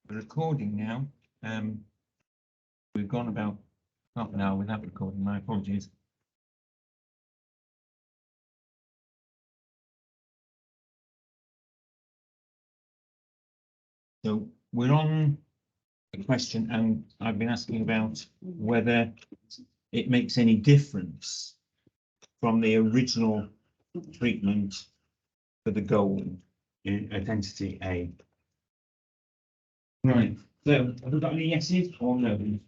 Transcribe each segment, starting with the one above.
We're recording now. We've gone about half an hour without recording. My apologies. So we're on a question, and I've been asking about whether it makes any difference from the original treatment for the gold in identity A. Right. So have we got any yeses or no's?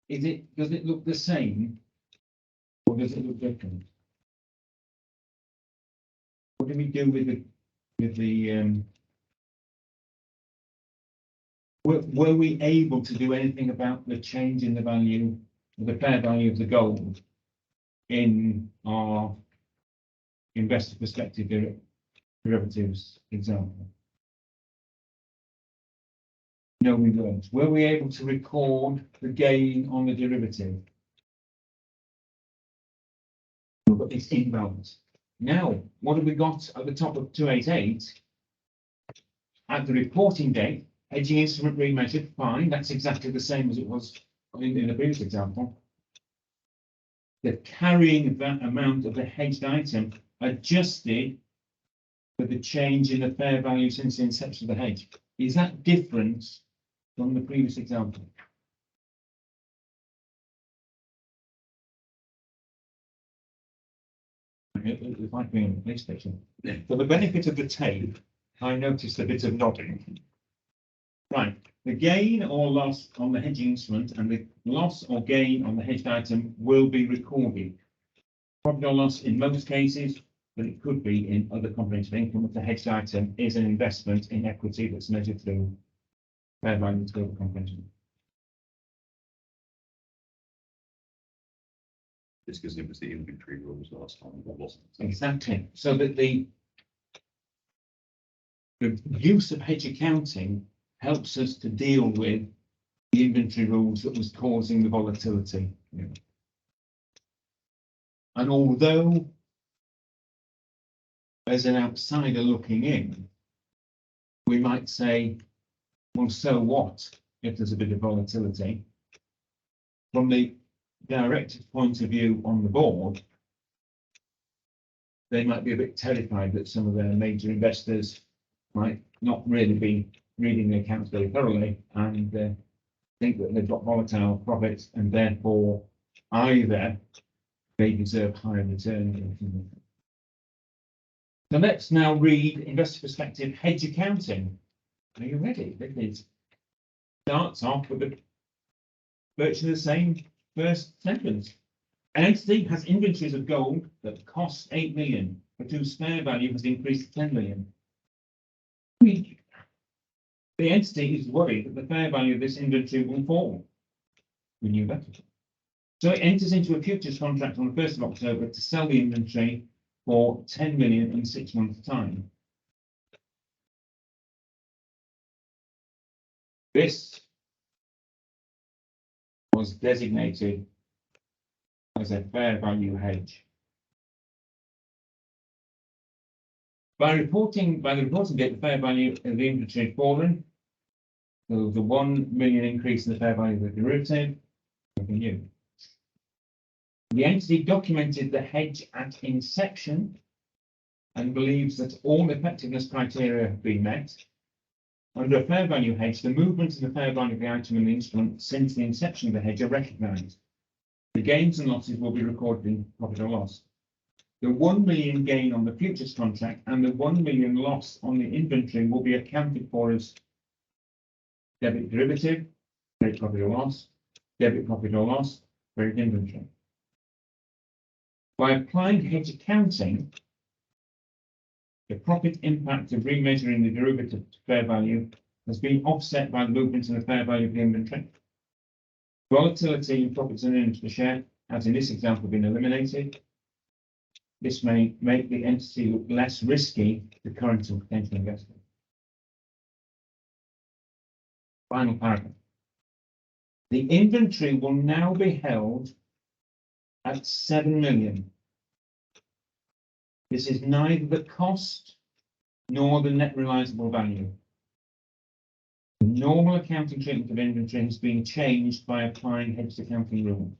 Does it look the same or does it look different? What do we do with the were we able to do anything about the change in the value, the fair value of the gold in our investor perspective derivatives example? No, we weren't. Were we able to record the gain on the derivative? But it's imbalance. Now, what have we got at the top of 288? At the reporting date, hedging instrument remeasured, fine. That's exactly the same as it was in the previous example. The carrying that amount of the hedged item adjusted for the change in the fair value since the inception of the hedge. Is that different from the previous example? If I can in this picture. For the benefit of the tape, I noticed a bit of nodding. Right, the gain or loss on the hedging instrument and the loss or gain on the hedged item will be recorded. Profit or loss in most cases, but it could be in other comprehensive income if the hedged item is an investment in equity that's measured through fair value to global comprehension. Just because it was the inventory rules last time, that wasn't. Exactly. So that the use of hedge accounting helps us to deal with the inventory rules that was causing the volatility. Yeah. And although, as an outsider looking in, we might say, well, so what if there's a bit of volatility? From the director's point of view on the board, they might be a bit terrified that some of their major investors might not really be reading the accounts very thoroughly and think that they've got volatile profits and therefore either they deserve higher returns. So let's now read investor perspective hedge accounting. Are you ready? It starts off with virtually the same first sentence. An entity has inventories of gold that cost 8 million, but whose fair value has increased to 10 million. The entity is worried that the fair value of this inventory will fall. We knew that. So it enters into a futures contract on the 1st of October to sell the inventory for 10 million in 6 months' time. This was designated as a fair value hedge. By the reporting date, the fair value of the inventory had fallen. So there was a 1 million increase in the fair value of the derivative. Nothing new. The entity documented the hedge at inception and believes that all effectiveness criteria have been met. Under a fair value hedge, the movements in the fair value of the item and the instrument since the inception of the hedge are recognised. The gains and losses will be recorded in profit or loss. The 1 million gain on the futures contract and the 1 million loss on the inventory will be accounted for as debit derivative, credit profit or loss, debit profit or loss, credit inventory. By applying hedge accounting, the profit impact of remeasuring the derivative to fair value has been offset by the movement in the fair value of the inventory. Volatility in profits and earnings per share has in this example been eliminated. This may make the entity look less risky to current and potential investors. Final paragraph. The inventory will now be held at 7 million. This is neither the cost nor the net realizable value. The normal accounting treatment of inventory has been changed by applying hedged accounting rules.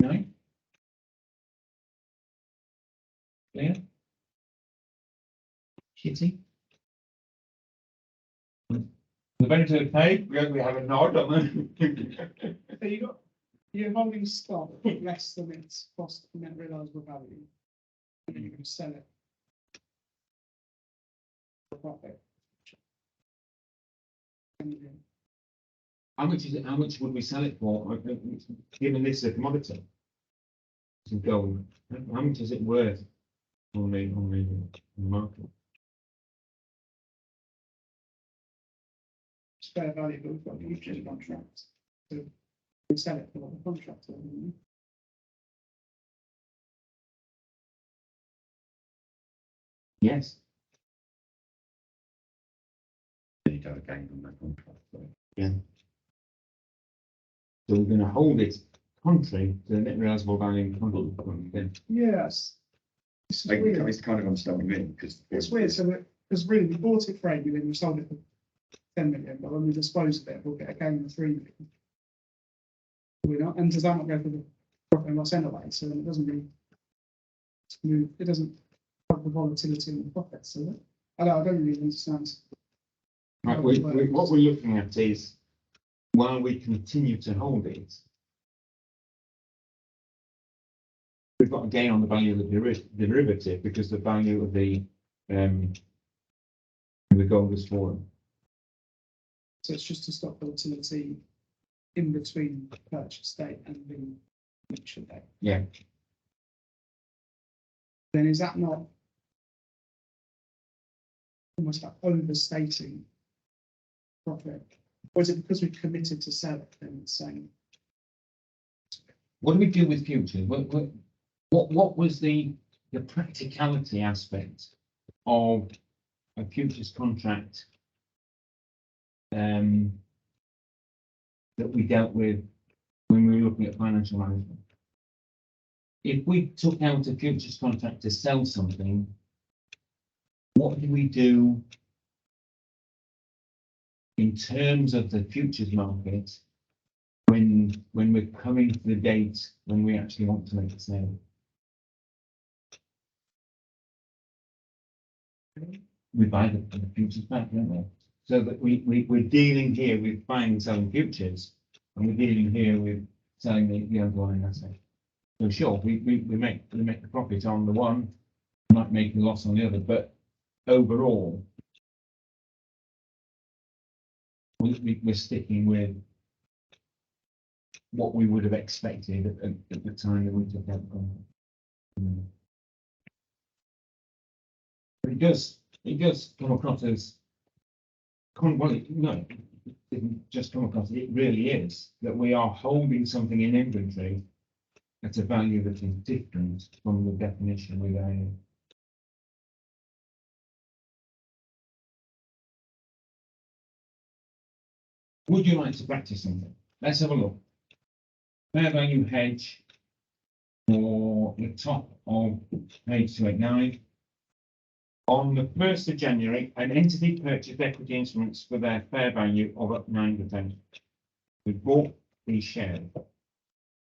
Right? Clear? Kitty? The benefit of pay, we have a nod on them. So you're holding stock less than its cost of net realisable value. And then you're going to sell it for profit. And you- How much is it? How much would we sell it for? Given this is a commodity. It's gold. How much is it worth on the market? It's fair value, but we've got a futures contract. So we sell it for what the contract is. Yes. Then you have a gain on that contract. So Yeah. So we're going to hold it contrary to the net realisable value in contract. Then Yes. It's I weird. can kind of understand what you mean, because. It's weird, so that, because really, we bought it for 8 million, we sold it for 10 million, but when we dispose of it, we'll get a gain of 3 million. We're not, and does that not go for the profit and loss anyway, so then it doesn't really smooth, it doesn't have the volatility in the profits, so I don't really understand. Right, what we're looking at is, while we continue to hold it, we've got a gain on the value of the derivative because the value of the gold has fallen. So it's just to stop volatility in between the purchase date and the auction date. Yeah. Then is that not almost like overstating profit? Or is it because we've committed to sell it, then it's saying, What do we do with futures? What was the practicality aspect of a futures contract that we dealt with when we were looking at financial management? If we took out a futures contract to sell something, what do we do in terms of the futures market when we're coming to the date when we actually want to make a sale? We buy the futures back, don't we? So that we're dealing here with buying and selling futures, and we're dealing here with selling the underlying asset. So sure, we make the profit on the one, might make the loss on the other, but overall, we're sticking with what we would have expected at the time that we took out the contract. But it does come across as, well, no, it didn't just come across, it really is, that we are holding something in inventory at a value that is different from the definition we value. Would you like to practice something? Let's have a look. Fair value hedge for the top of page 289. On the 1st of January, an entity purchased equity instruments for their fair value of up 9%. We bought these shares.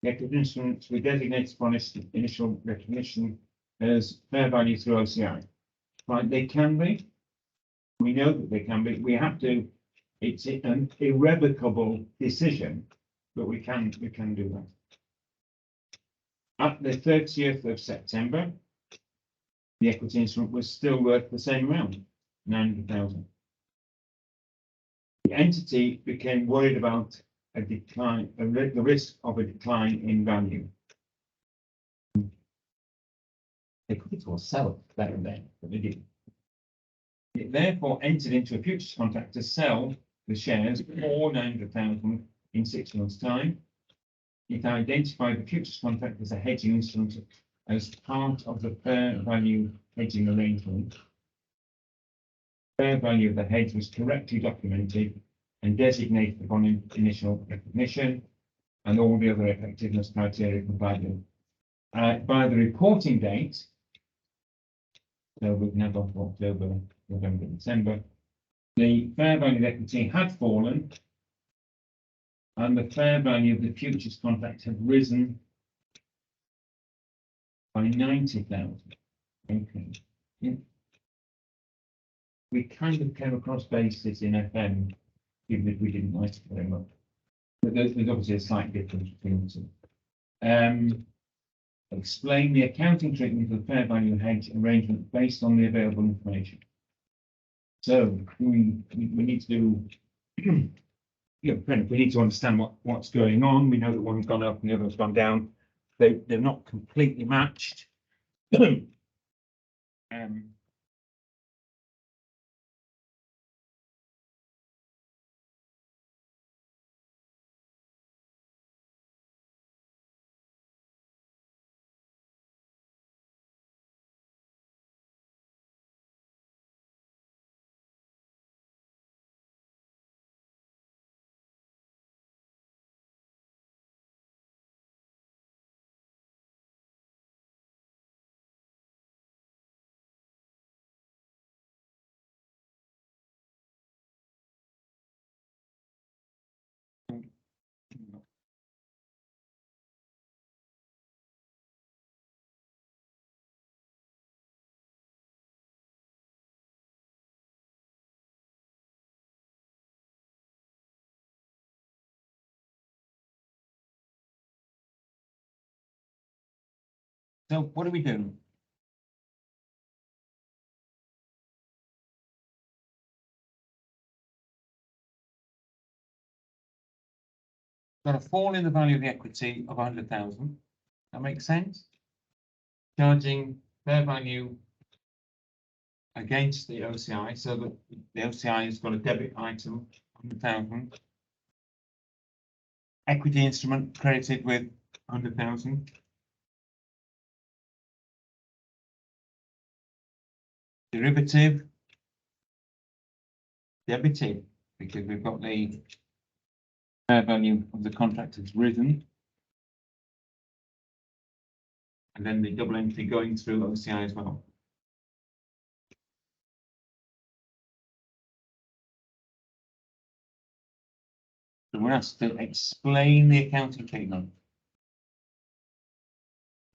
The equity instruments were designated upon initial recognition as fair value through OCI. Right, they can be. We know that they can be. We have to. It's an irrevocable decision, but we can do that. At the 30th of September, the equity instrument was still worth the same amount, 900,000. The entity became worried about a decline, the risk of a decline in value. They could as well sell it there and then, but they didn't. It therefore entered into a futures contract to sell the shares for 900,000 in 6 months' time. It identified the futures contract as a hedging instrument as part of the fair value hedging arrangement. Fair value of the hedge was correctly documented and designated upon initial recognition, and all the other effectiveness criteria for value by the reporting date, so we can have off October, November, December, the fair value of equity had fallen and the fair value of the futures contract had risen by 90,000. Okay. Yeah. We kind of came across basis in FM, even if we didn't like it very much. But there's obviously a slight difference between the two. Explain the accounting treatment of the fair value hedge arrangement based on the available information. So we need to do, we need to understand what's going on. We know that one's gone up and the other's gone down. They're not completely matched. So what do we do? Got a fall in the value of the equity of 100,000. That makes sense. Charging fair value against the OCI, so that the OCI has got a debit item, 100,000. Equity instrument credited with 100,000. Derivative debited, because we've got the fair value of the contract has risen. And then the double entry going through OCI as well. So we're asked to explain the accounting treatment.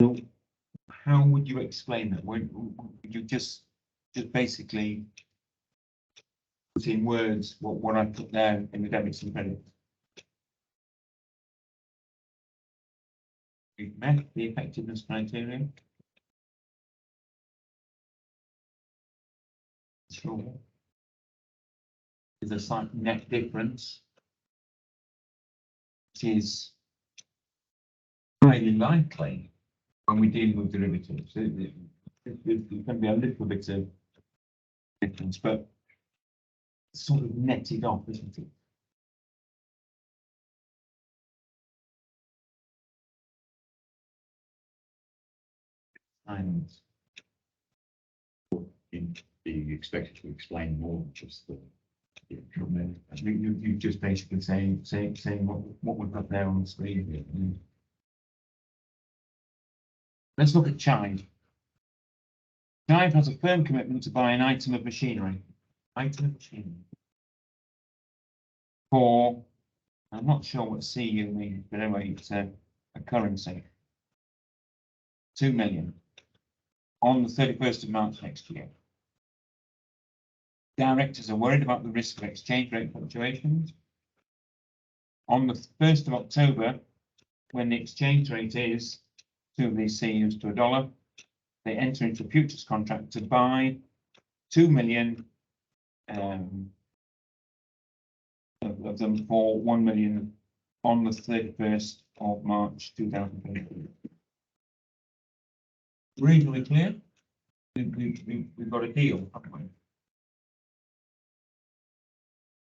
So how would you explain that? Would you just basically put in words what I put there in the debits and credits? We've met the effectiveness criteria. Sure. There's a slight net difference, which is highly likely when we deal with derivatives. It can be a little bit of difference, but it's sort of netted off, isn't it? And Be expected to explain more than just the. you just basically saying what we've got there on the screen. Let's look at Chive. Chive has a firm commitment to buy an item of machinery. For, I'm not sure what CU means, but anyway, it's a currency. 2 million on the 31st of March next year. Directors are worried about the risk of exchange rate fluctuations. On the 1st of October, when the exchange rate is 2 of these CUs to $1, they enter into a futures contract to buy 2 million of them for 1 million on the 31st of March 2023. Reasonably clear. We've got a deal, haven't we?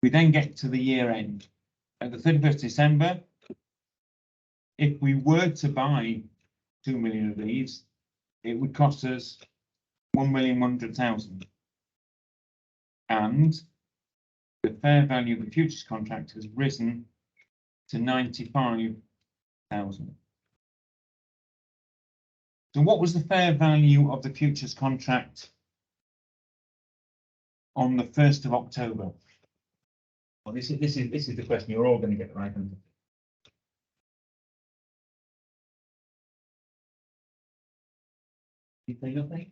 We then get to the year end. At the 31st of December, if we were to buy 2 million of these, it would cost us 1,100,000. And the fair value of the futures contract has risen to 95,000. So what was the fair value of the futures contract on the 1st of October? Well, this is the question you're all going to get right answer. You say nothing?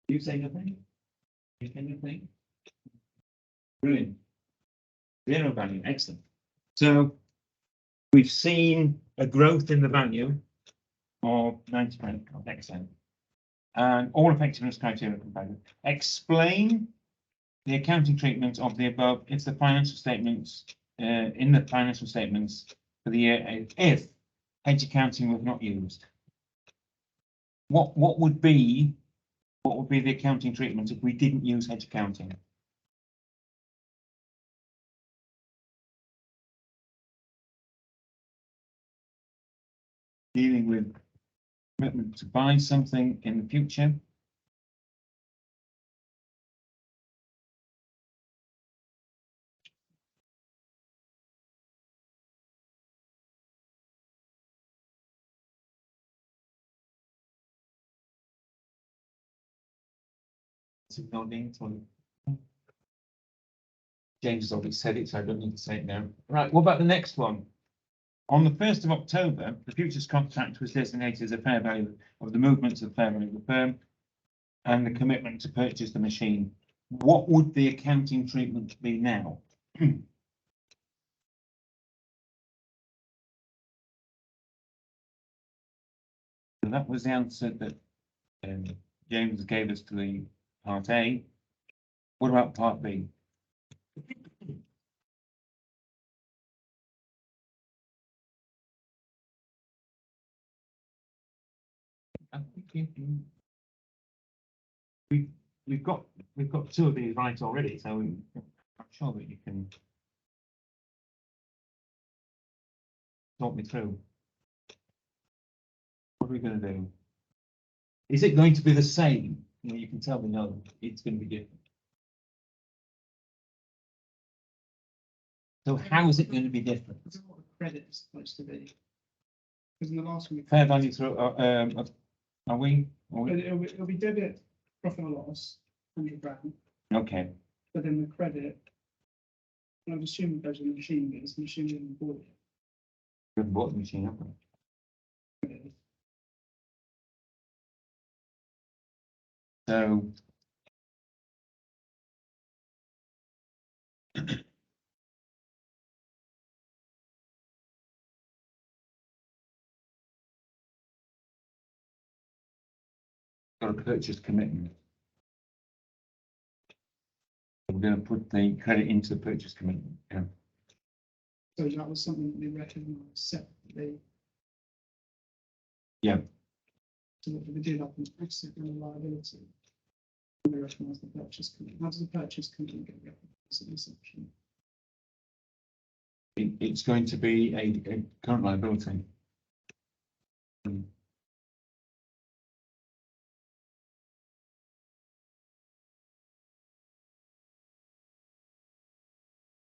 You say nothing? You say nothing? Brilliant. Zero value, excellent. So we've seen a growth in the value of 90%, excellent. And all effectiveness criteria compatible. Explain the accounting treatment of the above if the financial statements, in the financial statements for the year, if hedge accounting was not used. What would be the accounting treatment if we didn't use hedge accounting? Dealing with commitment to buy something in the future. James has already said it, so I don't need to say it now. Right, what about the next one? On the 1st of October, the futures contract was designated as a fair value of the movements of the fair value of the firm and the commitment to purchase the machine. What would the accounting treatment be now? So that was the answer that James gave us to the part A. What about part B? We've got two of these right already, so I'm sure that you can talk me through. What are we going to do? Is it going to be the same? Well, you can tell me no, it's going to be different. So how is it going to be different? I don't know what the credit is supposed to be. Because in the last one. Fair value through, are we? It'll be debit, profit or loss, £100, Okay, but then the credit. I would assume it goes in the machine, but it's the machine that we bought we've bought the machine up. it. So. Got a purchase commitment. We're going to put the credit into the purchase commitment. Yeah. So that was something that we recognised separately. Yeah. So that we did up an asset and a liability. We recognise the purchase commitment. How does the purchase commitment get recognised in this section? It's going to be a current liability.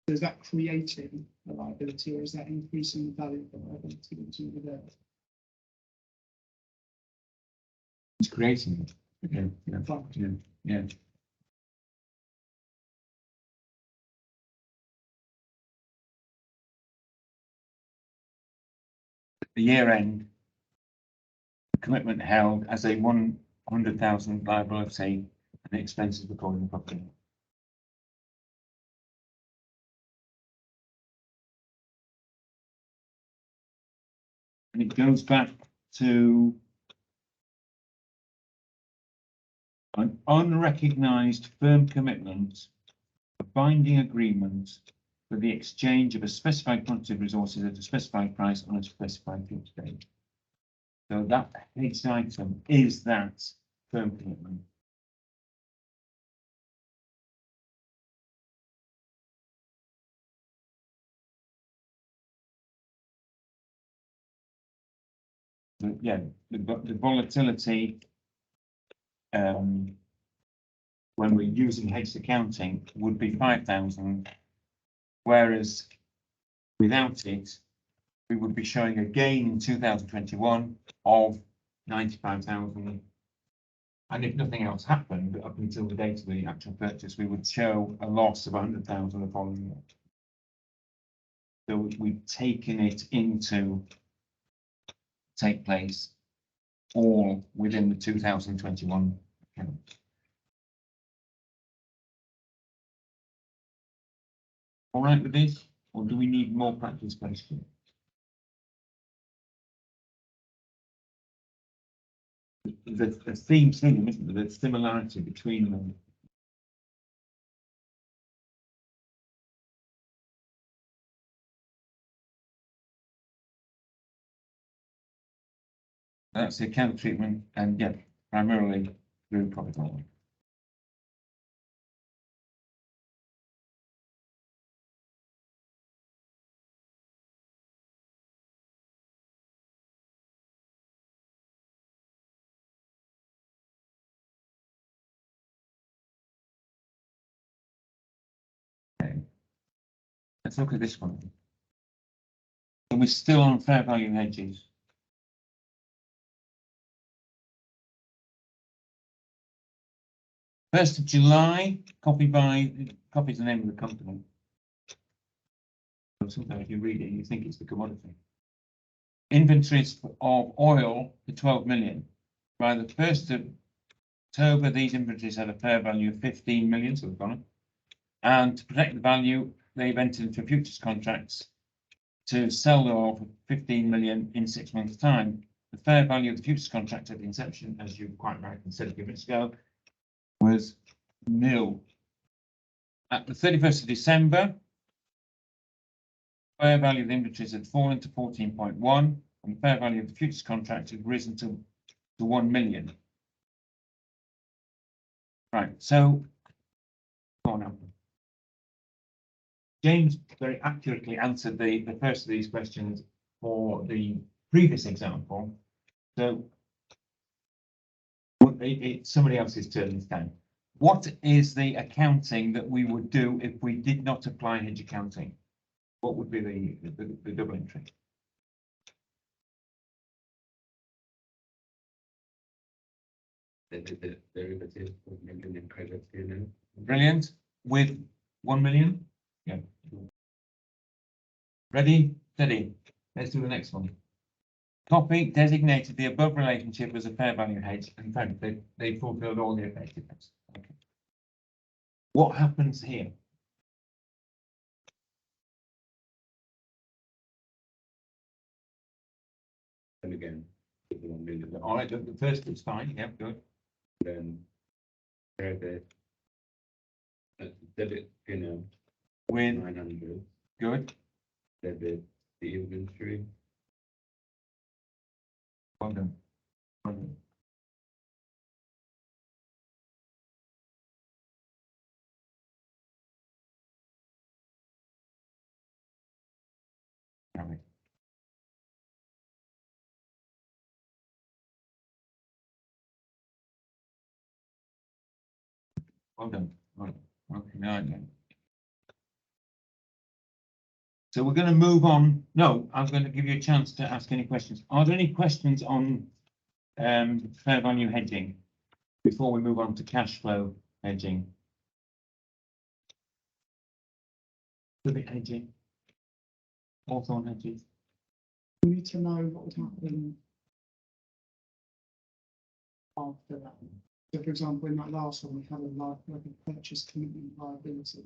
Is that creating a liability or is that increasing the value of the liability that's over there? It's creating it. Okay. Yeah. Fine. Yeah. The year end commitment held as a 100,000 liability and the expenses recorded in the property. And it goes back to an unrecognised firm commitment, a binding agreement for the exchange of a specified quantity of resources at a specified price on a specified future date. So that hedged item is that firm commitment. Yeah, the volatility when we're using hedged accounting would be 5,000, whereas without it, we would be showing a gain in 2021 of 95,000. And if nothing else happened up until the date of the actual purchase, we would show a loss of 100,000 the following year. So we've taken it into take place all within the 2021 account. All right with this, or do we need more practice questions? There's a theme to them, isn't there? There's similarity between them. That's the account treatment, and yeah, primarily through profit and loss. Okay. Let's look at this one. So we're still on fair value hedges. First of July, copied the name of the company. So sometimes if you read it, you think it's the commodity. Inventories of oil for 12 million. By the 1st of October, these inventories had a fair value of 15 million, so we've gone up. And to protect the value, they've entered into futures contracts to sell the oil for 15 million in 6 months' time. The fair value of the futures contract at the inception, as you quite rightly said a few minutes ago, was nil. At the 31st of December, fair value of the inventories had fallen to 14.1, and the fair value of the futures contract had risen to 1 million. Right, so go on now. James very accurately answered the first of these questions for the previous example. So it's somebody else's turn this time. What is the accounting that we would do if we did not apply hedge accounting? What would be the double entry? The derivative of million in credit, you know. Brilliant. With 1 million? Yeah. Ready, steady. Let's do the next one. Copy designated the above relationship as a fair value hedge. In fact, they fulfilled all the effectiveness. Okay. What happens here? And again, the 1 million. All right, the first is fine. Yep, good. Then credit, debit, you know, With 900, good. debit the inventory, Well done. Well done. All right. Well done. Right. Okay, now again. So we're going to move on. No, I'm going to give you a chance to ask any questions. Are there any questions on fair value hedging before we move on to cash flow hedging? Civic hedging? Hawthorne hedges? We need to know what would happen after that. So for example, in that last one, we had like a purchase commitment liability.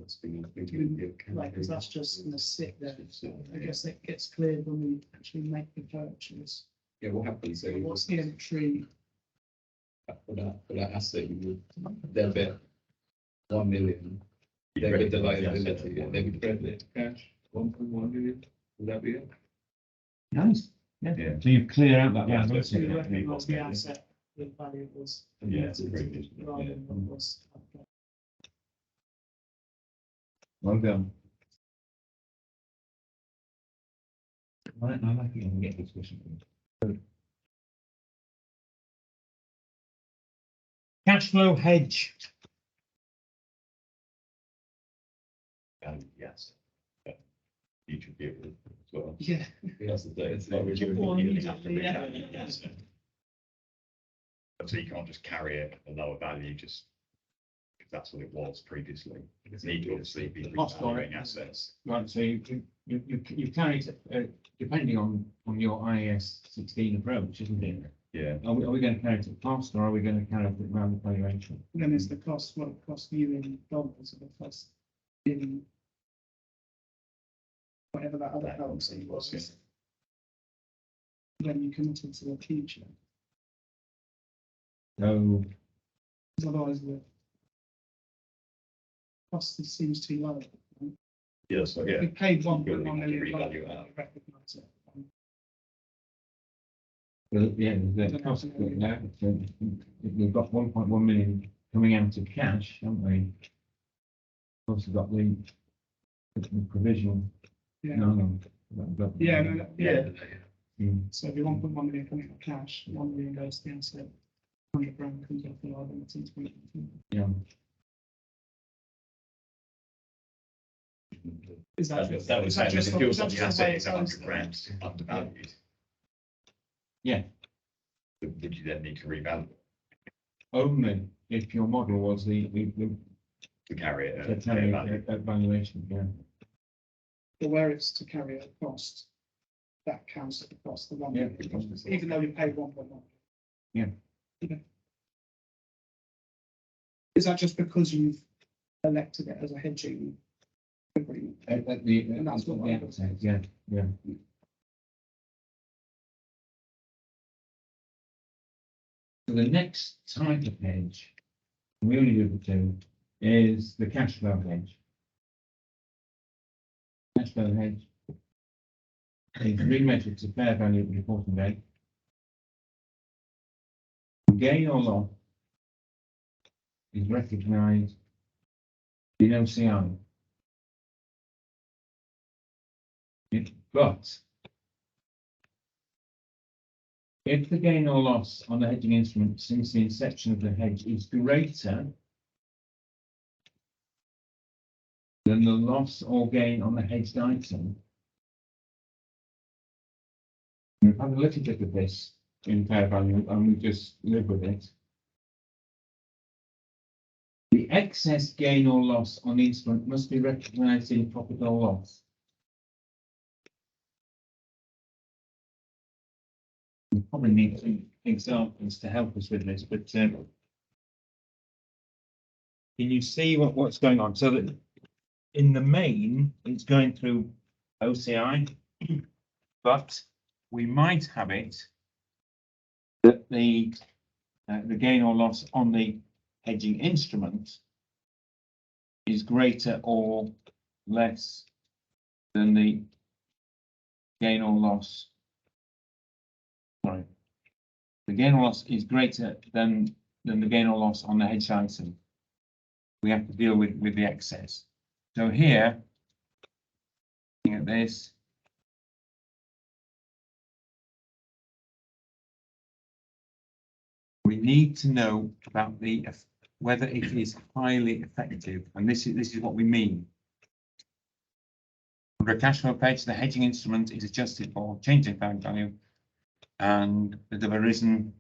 that's been included in the account. Right, because that's just going to sit there. So I guess it gets cleared when we actually make the purchase. Yeah, what happens? So What's the entry? for that asset, you would debit 1 million, debit the liability, and then credit cash 1.1 million. Would that be it? Nice. Yeah. So you clear out that Yeah, liability. So you recognise the asset, the value was. Yeah, it's a great business, Rather yeah. than what was. Well done. Right, I like it when we get this question. Good. Cash flow hedge. Yes. Yeah. Each of you as well. Yeah. That's the thing. It's not really. Or you immediately, have to yeah. revalue it. So you can't just carry it at a lower value, just if that's what it was previously. You need to obviously be Cost on it. revaluing assets. Right, so you carry it, depending on your IAS 16 approach, isn't it? Yeah, Are we going to carry it at cost or are we going to carry it at round valuation? Then is the cost, what it costs you in dollars, or the cost in whatever that other currency was. Then you commit it to the future, So, because otherwise the cost seems too low. yeah, so yeah. We paid You're 1.1 gonna million. revalue that. Recognise it. the cost of it now, so we've got 1.1 million coming out of cash, haven't we? Also got the provision. Yeah, No. yeah, no, yeah. Mm. So if you 1.1 million coming out of cash, 1 million goes to the asset, 100 grand comes off the liabilities. Yeah. Is that That was is that saying, just if for- it is was that on the just the way asset, it's it goes 100 then? grand undervalued. Yeah. Would you then need to revalue Only if your model was the to carry it the at fair value? valuation, yeah. But where it's to carry a cost, that counts at the cost, the 1 Yeah. million, even though we paid 1.1. Yeah. Okay. Is that just because you've elected it as a hedging agreement? At the, And that's what the I- outset, yeah. So the next type of hedge, we only do the two, is the cash flow hedge. Cash flow hedge is remeasured to fair value at the reporting date. Gain or loss is recognised in OCI. But if the gain or loss on the hedging instrument since the inception of the hedge is greater than the loss or gain on the hedged item, we've had a little bit of this in fair value and we just live with it. The excess gain or loss on the instrument must be recognised in profit or loss. We probably need some examples to help us with this, but can you see what's going on? So that in the main, it's going through OCI, but we might have it that the gain or loss on the hedging instrument is greater or less than the gain or loss. Sorry, the gain or loss is greater than the gain or loss on the hedged item. We have to deal with the excess. So here, looking at this, we need to know about whether it is highly effective, and this is what we mean. Under a cash flow page, the hedging instrument is adjusted for change in fair value, and there have arisen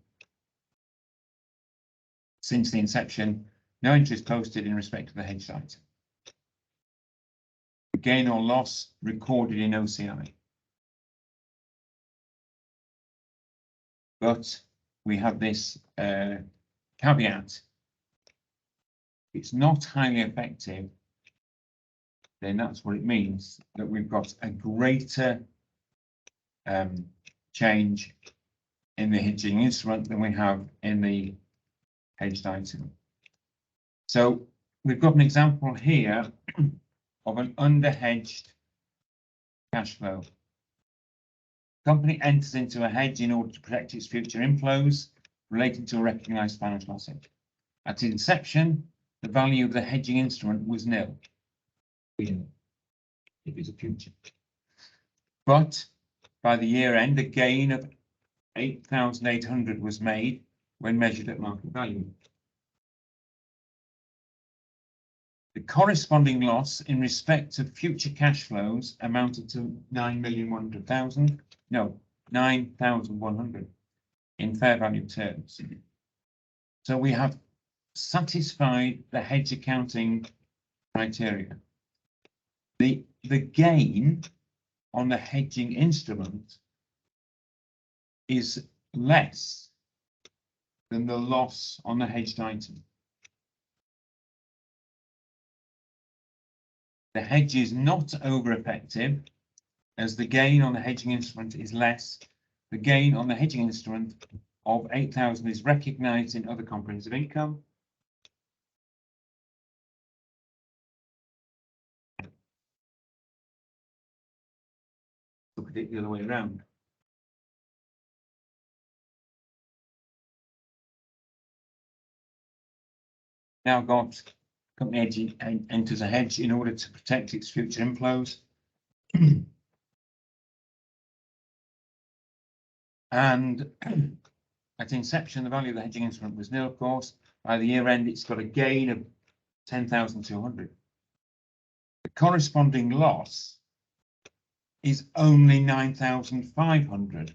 since the inception no interest posted in respect of the hedged item. The gain or loss recorded in OCI. But we have this caveat. It's not highly effective, then that's what it means, that we've got a greater change in the hedging instrument than we have in the hedged item. So we've got an example here of an underhedged cash flow. Company enters into a hedge in order to protect its future inflows relating to a recognised financial asset. At inception, the value of the hedging instrument was nil. If it's a future. But by the year end, a gain of 8,800 was made when measured at market value. The corresponding loss in respect of future cash flows amounted to 9,100,000, no, 9,100 in fair value terms. So we have satisfied the hedge accounting criteria. The gain on the hedging instrument is less than the loss on the hedged item. The hedge is not over effective, as the gain on the hedging instrument is less. The gain on the hedging instrument of 8,000 is recognised in other comprehensive income. Look at it the other way around. Now got company hedge enters a hedge in order to protect its future inflows. And at inception, the value of the hedging instrument was nil, of course. By the year end, it's got a gain of 10,200. The corresponding loss is only 9,500.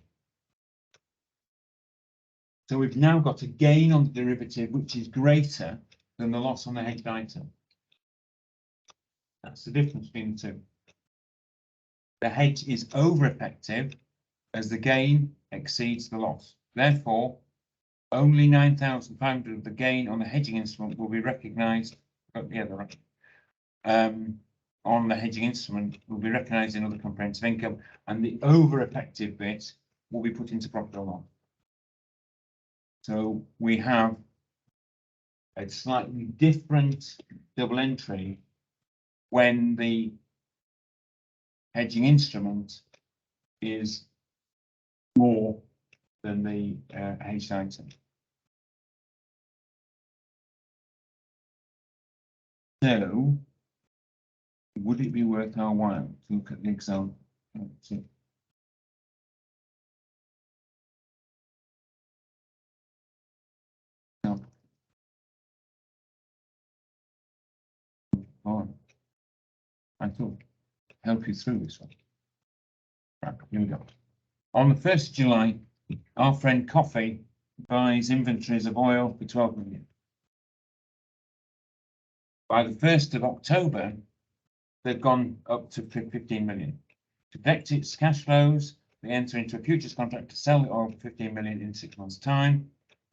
So we've now got a gain on the derivative, which is greater than the loss on the hedged item. That's the difference between the two. The hedge is over effective as the gain exceeds the loss. Therefore, only 9,500 of the gain on the hedging instrument will be recognised. On the hedging instrument will be recognised in other comprehensive income, and the over effective bit will be put into profit or loss. So we have a slightly different double entry when the hedging instrument is more than the hedged item. So, would it be worth our while to look at the example? I thought help you through this one. Right, here we go. On the 1st of July, our friend Coffee buys inventories of oil for 12 million. By the 1st of October, they've gone up to 15 million. To protect its cash flows, they enter into a futures contract to sell the oil for 15 million in 6 months' time.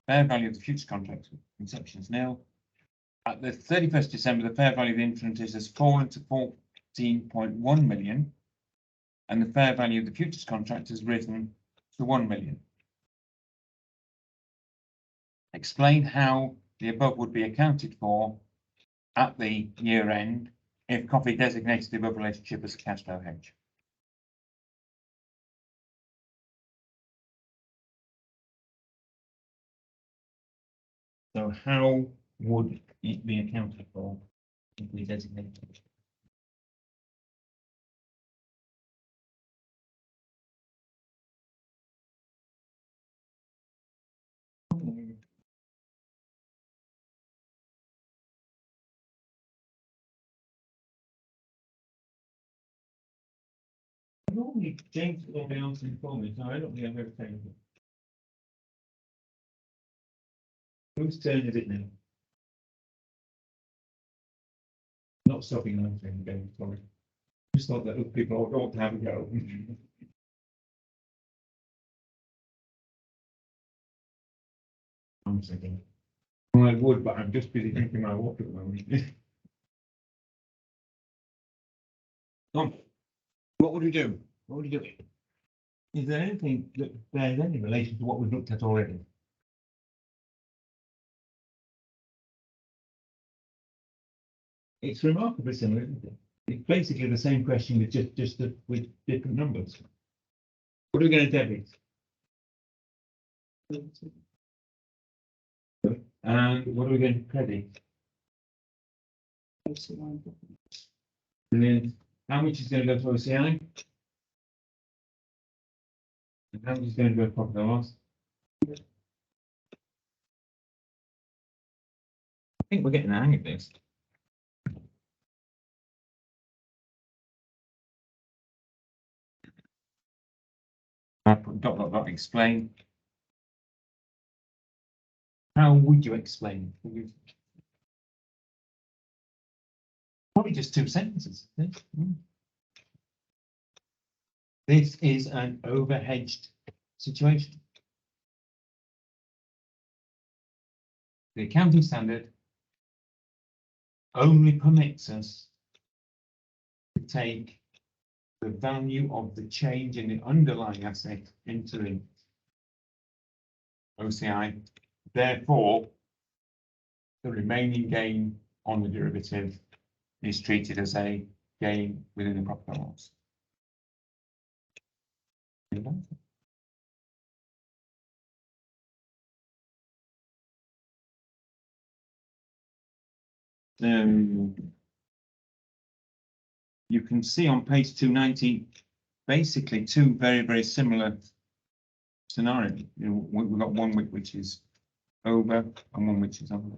Fair value of the futures contract inception is nil. At the 31st December, the fair value of the inventories has fallen to 14.1 million, and the fair value of the futures contract has risen to 1 million. Explain how the above would be accounted for at the year end if Coffee designated the above relationship as a cash flow hedge. So how would it be accounted for if we designated it? Normally, James will be answering for me, so I don't think I've ever taken it. Whose turn is it now? Not stopping answering again, sorry. Just thought that other people ought to have a go. I'm thinking. Well, I would, but I'm just busy drinking my water at the moment. Tom, what would we do? What would you do? Is there anything that bears any relation to what we've looked at already? It's remarkably similar, isn't it? It's basically the same question with just with different numbers. What are we going to debit? And what are we going to credit? Brilliant. How much is going to go to OCI? And how much is going to go to profit and loss? I think we're getting the hang of this. I put dot, explain. How would you explain? Probably just 2 sentences. This is an overhedged situation. The accounting standard only permits us to take the value of the change in the underlying asset into the OCI. Therefore, the remaining gain on the derivative is treated as a gain within the profit and loss. You can see on page 290, basically 2 very, very similar scenarios. You know, we've got one which is over and one which is under.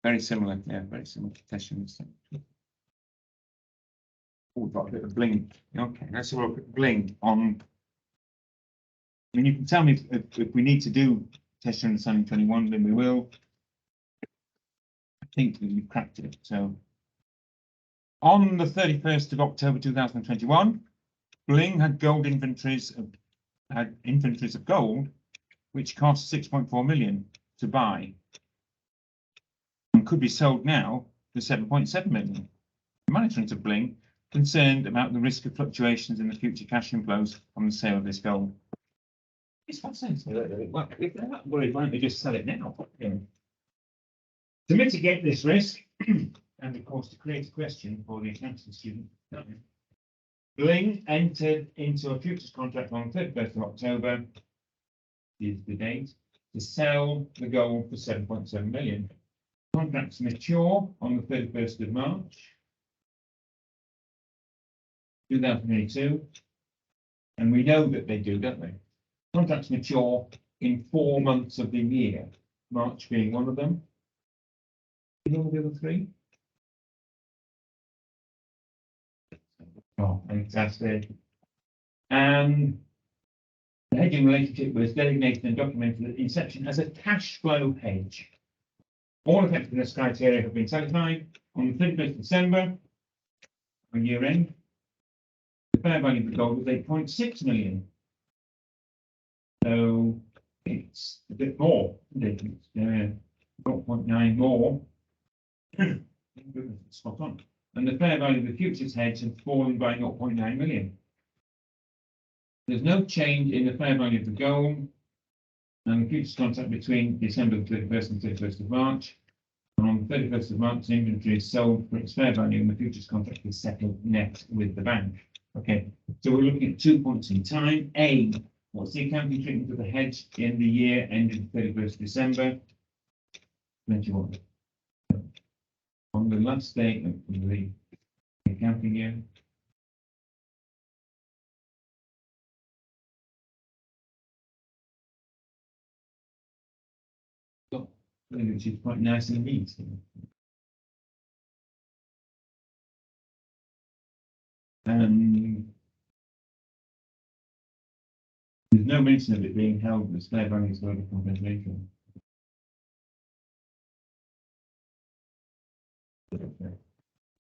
Very similar, yeah, very similar questions. Oh, we've got a bit of bling. Okay, let's have a look at bling on. I mean, you can tell me if we need to do test your understanding 21, then we will. I think that we've cracked it. So on the 31st of October 2021, Bling had inventories of gold, which cost 6.4 million to buy and could be sold now for 7.7 million. The management of Bling concerned about the risk of fluctuations in the future cash inflows from the sale of this gold. It's fascinating. Well, if they're not worried, why don't they just sell it now? Yeah. To mitigate this risk, and of course to create a question for the accounting student, Bling entered into a futures contract on 31st of October, is the date, to sell the gold for 7.7 million. Contracts mature on the 31st of March 2022, and we know that they do, don't they? Contracts mature in 4 months of the year, March being one of them. You know the other 3? Oh, fantastic. And the hedging relationship was designated and documented at inception as a cash flow hedge. All effectiveness criteria have been satisfied. On the 31st of December, on year end, the fair value of the gold was 8.6 million. So it's a bit more, it's 0.9 more. Spot on. And the fair value of the futures hedge has fallen by 0.9 million. There's no change in the fair value of the gold and the futures contract between December 31st and 31st of March. And on the 31st of March, the inventory is sold for its fair value and the futures contract is settled net with the bank. Okay, so we're looking at 2 points in time. A, what's the accounting treatment of the hedge in the year ended 31st December 21? On the last statement of the accounting year. Which is quite nice and neat. There's no mention of it being held as fair value as well compensation.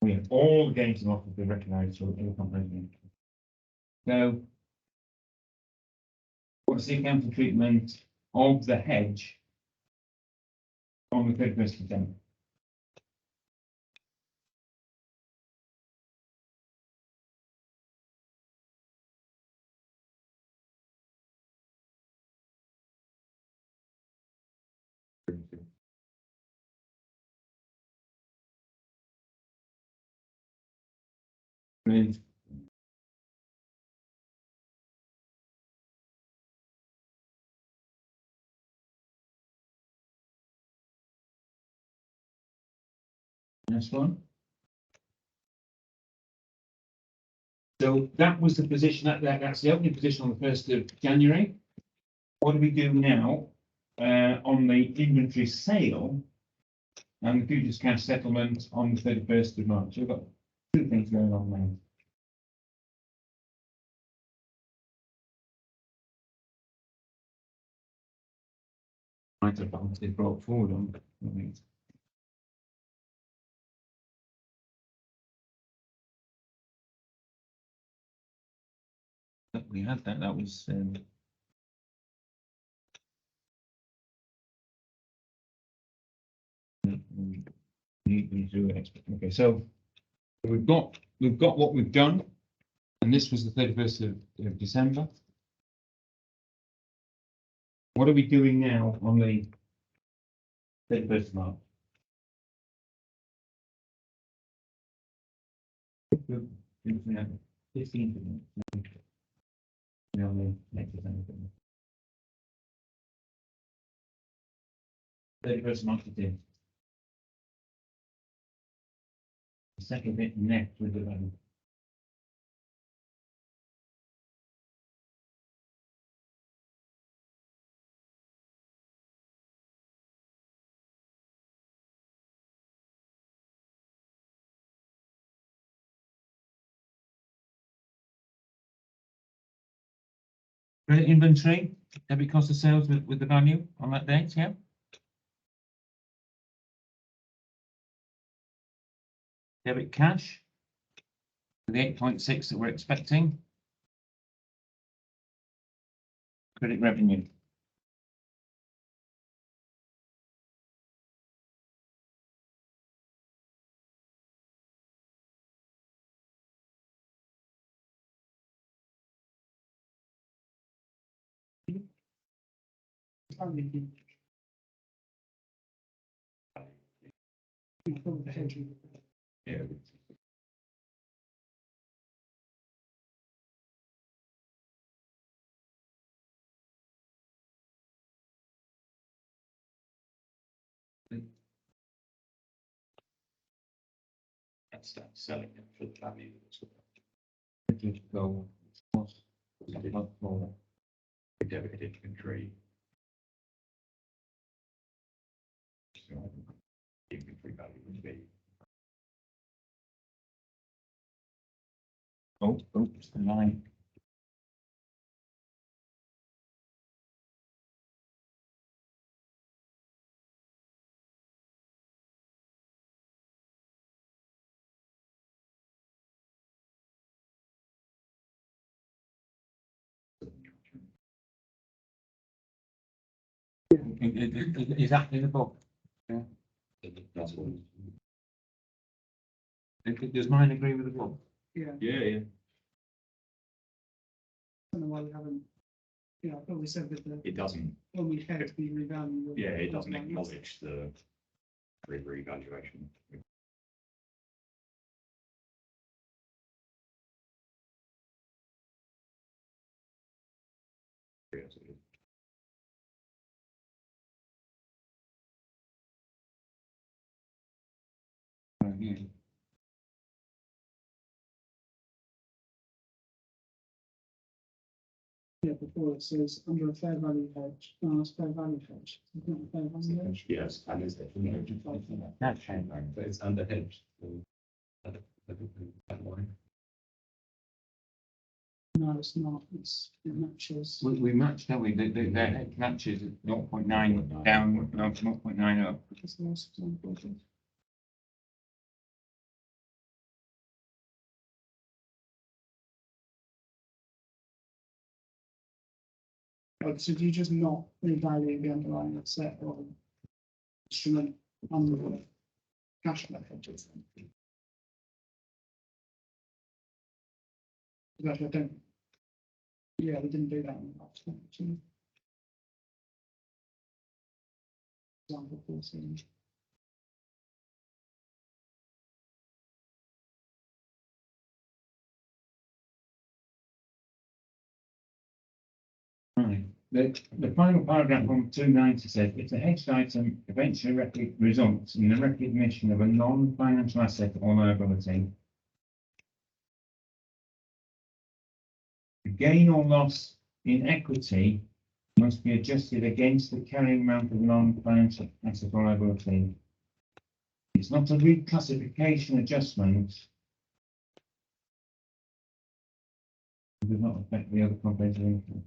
We have all the gains and losses been recognised for the compensation. So, what's the accounting treatment of the hedge on the 31st of December? Brilliant. Next one. So that was the position that's the opening position on the 1st of January. What do we do now on the inventory sale? and the futures cash settlement on the 31st of March. We've got two things going on now. Might have obviously brought forward on. I think. But we had that. That was. Okay, so we've got what we've done, and this was the 31st of December. What are we doing now on the 31st of March? Good. 15th of March. No, no, next December. 31st of March it is. The second bit next with the value. Credit inventory, debit cost of sales with the value on that date, yeah? Debit cash, the 8.6 that we're expecting. Credit revenue. Yeah. That's that selling it for the value. Just go. Debit inventory. So, inventory value would be. It's the line. Is that in the book? That's what. Does mine agree with the book? Yeah, Yeah. I don't know why we haven't, I thought we said that It doesn't, when we had to be revalued. yeah, it doesn't acknowledge the revaluation. Yeah. Yeah, before it says under a fair value hedge, no, it's fair value hedge. It's not a fair value hedge. Yes, and it's definitely. That's fine. But it's under hedge. No, it's not, it matches. We matched, don't we? The hedge matches at 0.9 down, no, 0.9 up. It's the last example, I think. So do you just not revalue the underlying asset or instrument under the cash flow hedges? Because I don't. Yeah, we didn't do that in the last one, actually. Example 14. Right. The final paragraph on 290 says, if the hedged item eventually results in the recognition of a non-financial asset or liability, the gain or loss in equity must be adjusted against the carrying amount of non-financial asset or liability It's not a reclassification adjustment. It does not affect the other comprehensive income.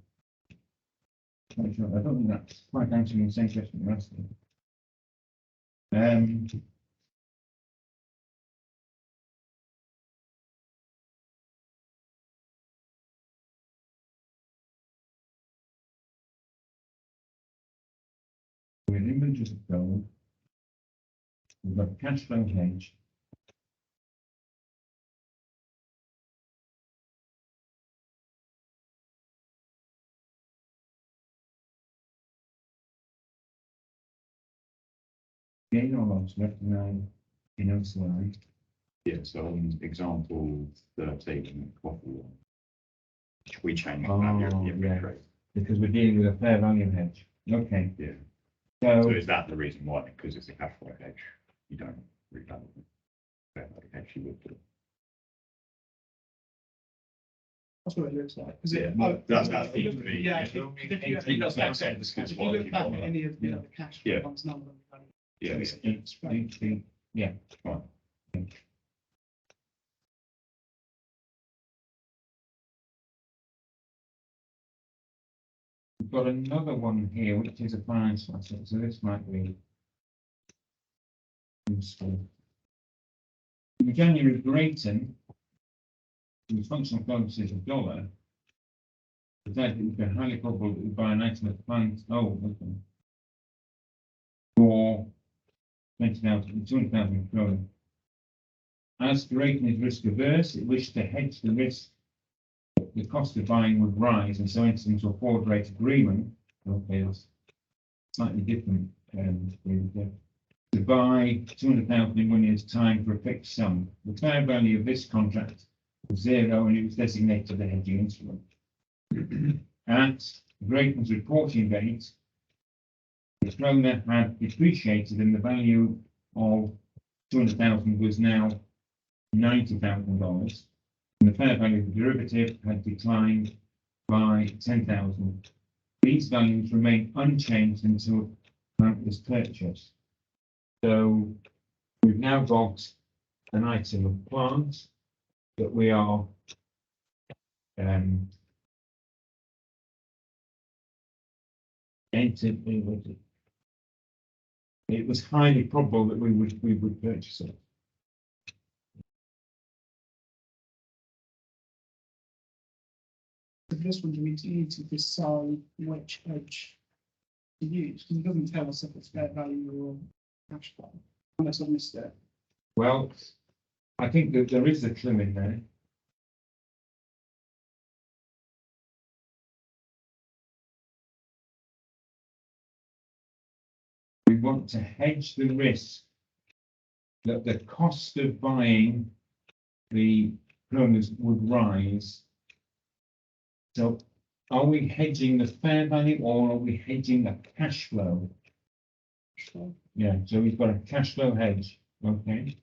Not sure. I don't think that's quite answering the same question you're asking. With images of gold, we've got cash flow hedge. Gain or loss recognized in OCI. Yeah, so on example 13, copper one, we change the Oh, value of the yeah. inventory. Because we're dealing with a fair value hedge. Okay. Yeah. So So, is that the reason why? Because it's a cash flow hedge, you don't revalue it. Fair value hedge, you would do. That's what it looks like. 'Cause Yeah, it- that's if you seems to be, yeah, yeah. if you- if It you- does make sense, because If you look back at any of the Yeah. other cash Yeah. funds number. Yeah, it's- yeah, it's right. yeah. fine. We've got another one here, which is a finance asset, so this might be useful. In January, Grayton, whose functional currency is a dollar, decided it would be highly probable that we buy an item at finance, okay. For 20,000, 200,000 krona. As Grayton is risk averse, it wished to hedge the risk that the cost of buying would rise, and so entered into a forward rate agreement. Okay, that's slightly different, to buy 200,000 in 1 year's time for a fixed sum. The fair value of this contract was 0 and it was designated a hedging instrument. At Grayton's reporting date, the krona had depreciated and the value of 200,000 was now $90,000. And the fair value of the derivative had declined by 10,000. These values remain unchanged until plant was purchased. So we've now got an item of plant that we are entered. It was highly probable that we would purchase it. For this one, do we need to decide which hedge to use? Because it doesn't tell us if it's fair value or cash flow, unless I missed it. Well, I think that there is a clue in there. We want to hedge the risk that the cost of buying the kronas would rise. So are we hedging the fair value or are we hedging the cash flow? Yeah, so we've got a cash flow hedge, okay?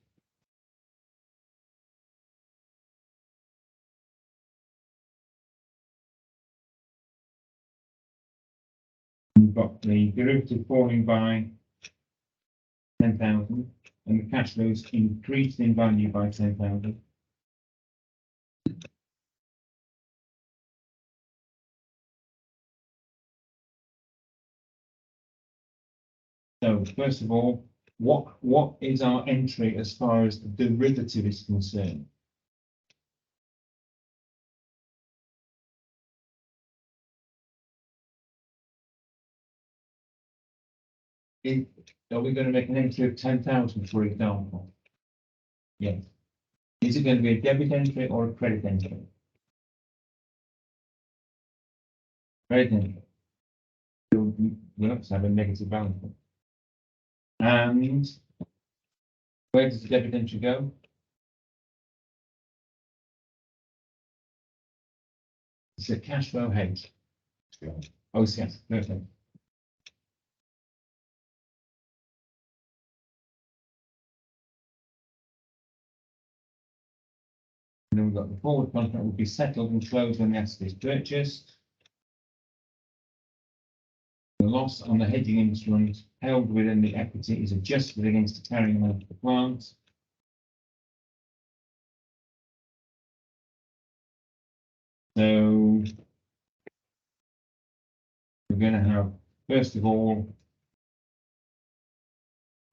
We've got the derivative falling by 10,000 and the cash flows increased in value by 10,000. So first of all, what is our entry as far as the derivative is concerned? Are we going to make an entry of 10,000, for example? Yes. Is it going to be a debit entry or a credit entry? Credit entry. So we'll have to have a negative balance. And where does the debit entry go? It's a cash flow hedge. Oh, yes, perfect. And then we've got the forward contract will be settled and closed when the asset is purchased. The loss on the hedging instrument held within the equity is adjusted against the carrying amount of the plant. So we're going to have, first of all,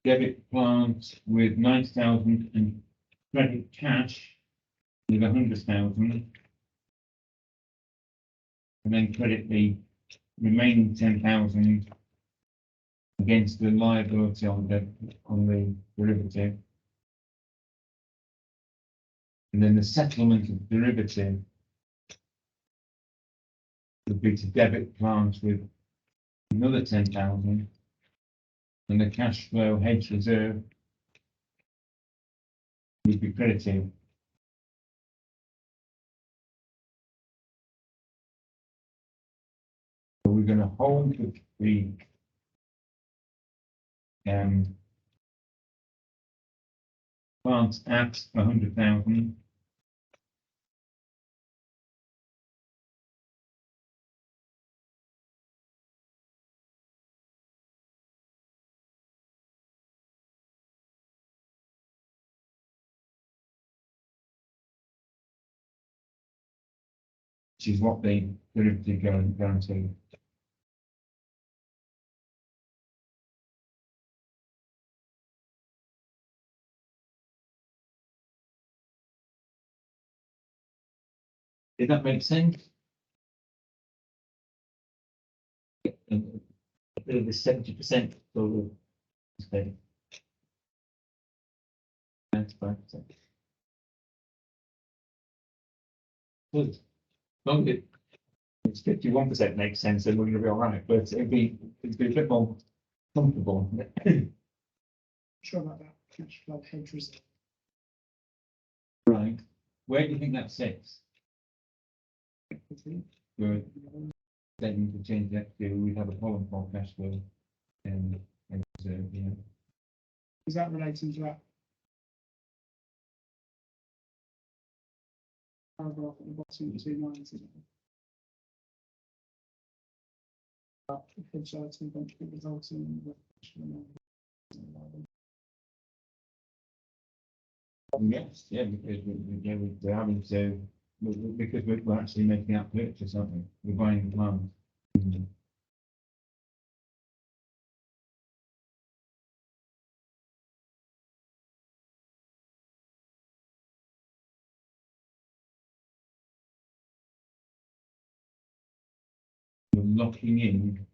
debit plant with 90,000 and credit cash with 100,000. And then credit the remaining 10,000 against the liability on the derivative. And then the settlement of derivative would be to debit plant with another 10,000. And the cash flow hedge reserve would be credited. So we're going to hold the plant at 100,000. Which is what the derivative guarantee. Did that make sense? The 70% sort of. Okay. 95%. Good. Long as it's 51% makes sense, then we're going to be all right. But it'd be a bit more comfortable. Sure about that cash flow hedge reserve. Right. Where do you think that sits? We're then to change that to we have a column for cash flow and reserve, yeah. Is that relating to that? Paragraph at the bottom of 2 lines, isn't it? Hedge item eventually resulting in the Yes, yeah, because we're having to, because we're actually making that purchase, aren't we? We're buying the land. We're locking in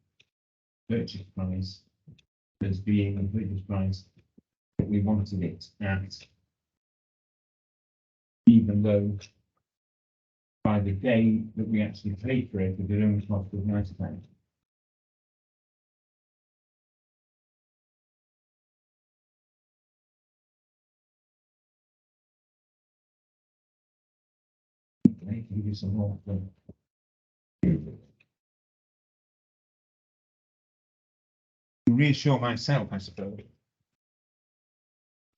purchase price as being the purchase price that we wanted it at. Even though by the day that we actually paid for it, the only cost was £90. Okay, give you some more. To reassure myself, I suppose.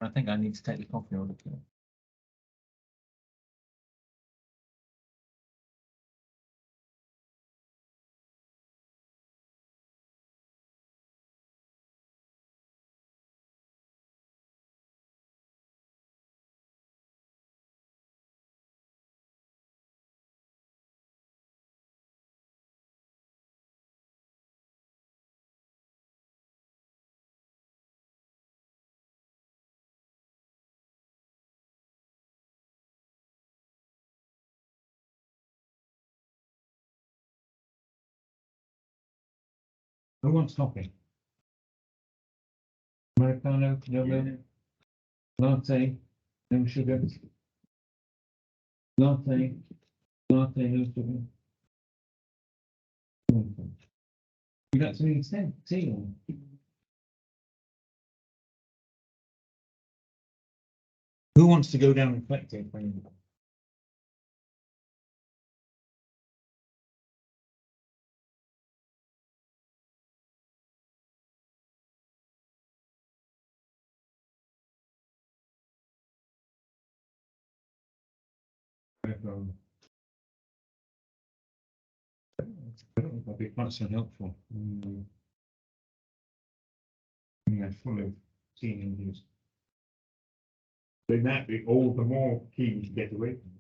I think I need to take the coffee order. Who wants coffee? Americano, no milk, latte, no sugar. Latte, latte, no sugar. You got something to say? Tea on? Who wants to go down and collect it? That'd be quite so helpful. Yeah, full of teenagers. Then that'd be all the more keen to get away from it.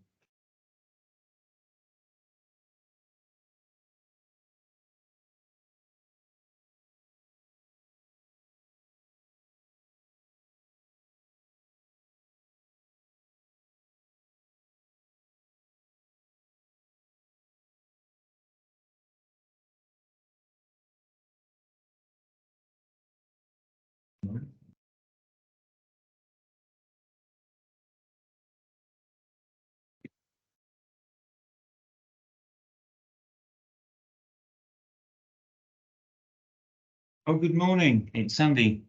Oh, good morning, it's Sandy.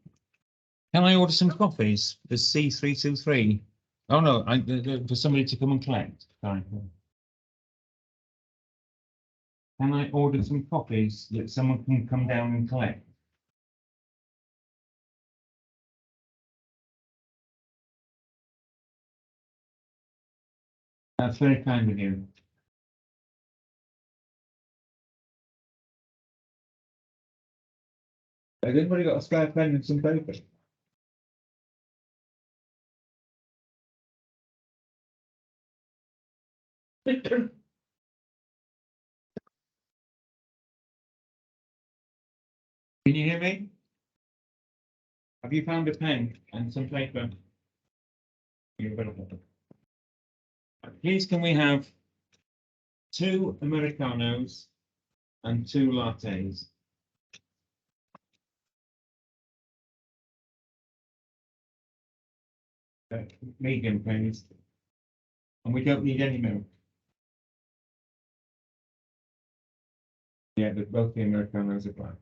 Can I order some coffees? The C323. Oh no, for somebody to come and collect. Sorry. Can I order some coffees that someone can come down and collect? That's very kind of you. Has anybody got a spare pen and some paper? Can you hear me? Have you found a pen and some paper? You've got a paper. Please, can we have 2 Americanos and 2 lattes? Medium, please. And we don't need any milk. Yeah, but both the Americanos are black.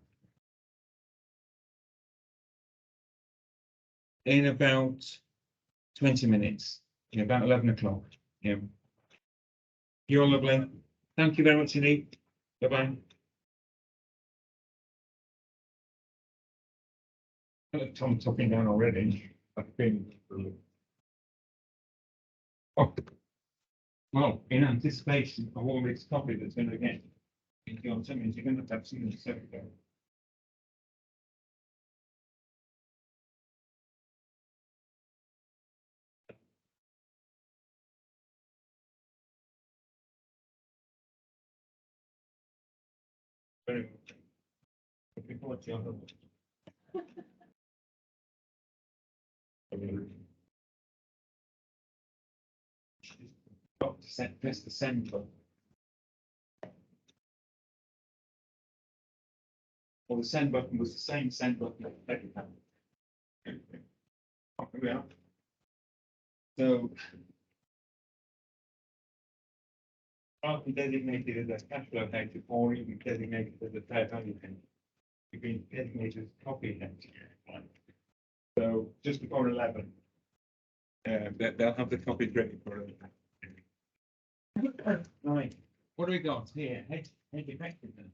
In about 20 minutes, in about 11 o'clock. Yeah. You're lovely. Thank you very much indeed. Bye-bye. Tom talking down already. I've been. Oh. Well, in anticipation of all this coffee that's going to get into your tummies, you're going to have something to say about. Very much. Looking forward to your help. Got to set, press the send button. Well, the send button was the same send button that Becky had. Oh, here we are. So. Rather than designated as a cash flow hedge or even designated as a fair value hedge. You've been designated as a copy hedge. So just before 11. They'll have the copies ready for it. Right, what do we got here? Hedge effectiveness.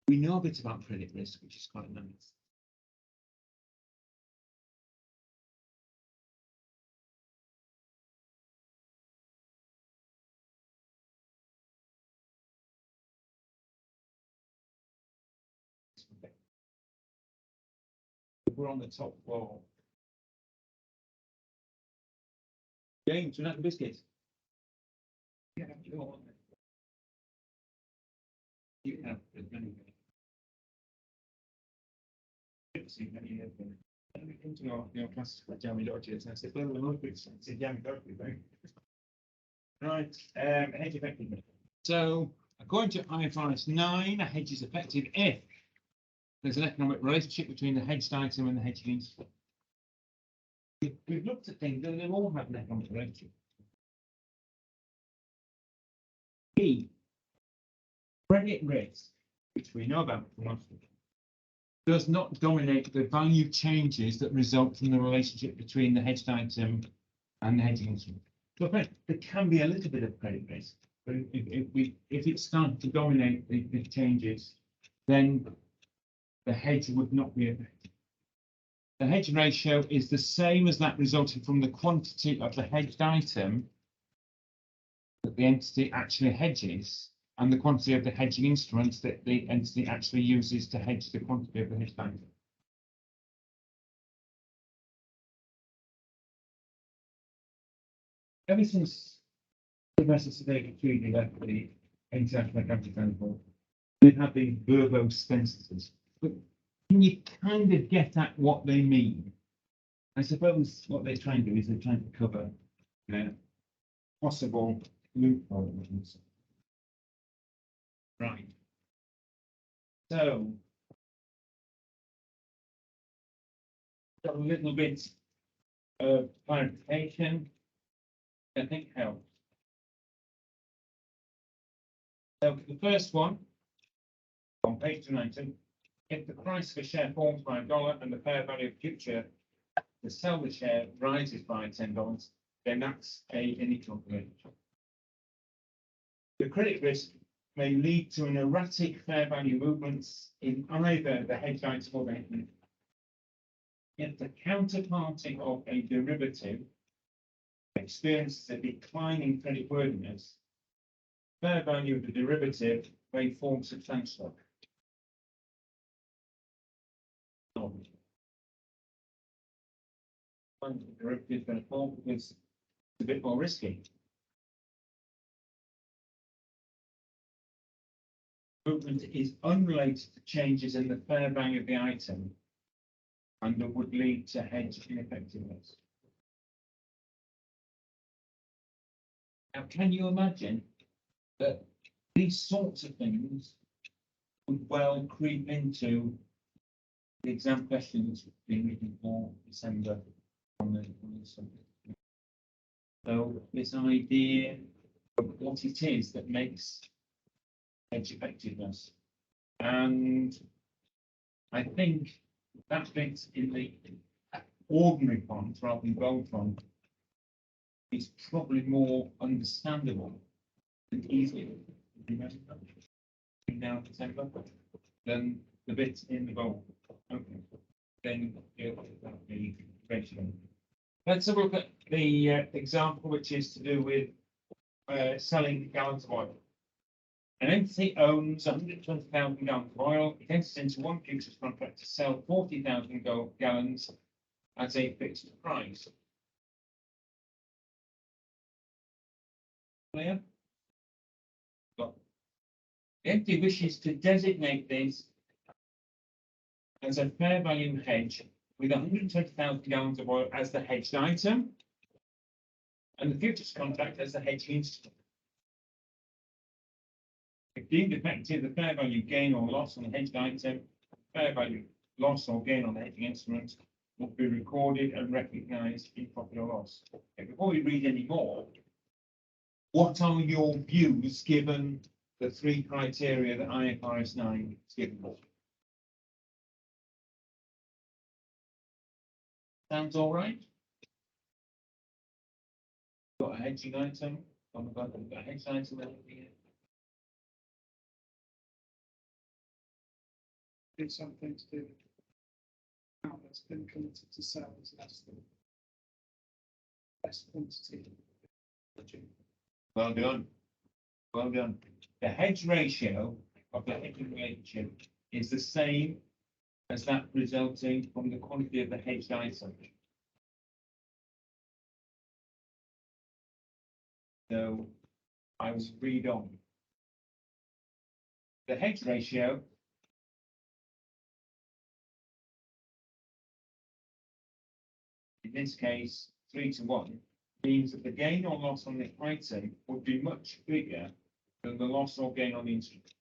We know a bit about credit risk, which is quite nice. We're on the top floor. James, do you like the biscuits? Yeah, sure. You have as many. See many of them. And we come to your class with Jamie Dodgers, and I said, well, the most expensive Jamie Dodgers, right? Right, hedge effectiveness. So, according to IFRS 9, a hedge is effective if there's an economic relationship between the hedged item and the hedging instrument. We've looked at things and they all have an economic relationship. E, credit risk, which we know about from last week, does not dominate the value changes that result from the relationship between the hedged item and the hedging instrument. So there can be a little bit of credit risk, but if it starts to dominate the changes, then the hedge would not be affected. The hedge ratio is the same as that resulting from the quantity of the hedged item that the entity actually hedges and the quantity of the hedging instruments that the entity actually uses to hedge the quantity of the hedge item. Ever since the Investors Today treaty left the International Capital Fund, they've had these verbose sentences, but can you kind of get at what they mean? I suppose what they're trying to do is they're trying to cover possible loopholes. Right. So, got a little bit of clarification, I think helps. So for the first one, on page 290, if the price of a share falls by $1 and the fair value of future to sell the share rises by $10, then that's a initial range. The credit risk may lead to an erratic fair value movements in either the hedge item or the hedge. If the counterparty of a derivative experiences a decline in creditworthiness, fair value of the derivative may fall substantially. The derivative is going to fall because it's a bit more risky. Movement is unrelated to changes in the fair value of the item and that would lead to hedge ineffectiveness. Now, can you imagine that these sorts of things would well creep into the exam questions being written for December on the subject? So this idea of what it is that makes hedge effectiveness, and I think that bit in the ordinary fund rather than gold fund is probably more understandable and easier now December than the bit in the gold. Okay, then that'll be ratio. Let's have a look at the example, which is to do with selling gallons of oil. An entity owns 120,000 gallons of oil. It enters into one futures contract to sell 40,000 gallons at a fixed price. Clear? The entity wishes to designate this as a fair value hedge with 120,000 gallons of oil as the hedged item and the futures contract as the hedging instrument. If deemed effective, the fair value gain or loss on the hedged item, fair value loss or gain on the hedging instrument will be recorded and recognised in profit or loss. Okay, before we read any more, what are your views given the three criteria that IFRS 9 is given us? Sounds all right? Got a hedging item, got a hedge item. Do something to do with how that's been committed to sell as less than less quantity. Well done. Well done. The hedge ratio of the hedging relationship is the same as that resulting from the quantity of the hedged item. So I will read on. The hedge ratio in this case 3:1 means that the gain or loss on the item would be much bigger than the loss or gain on the instrument.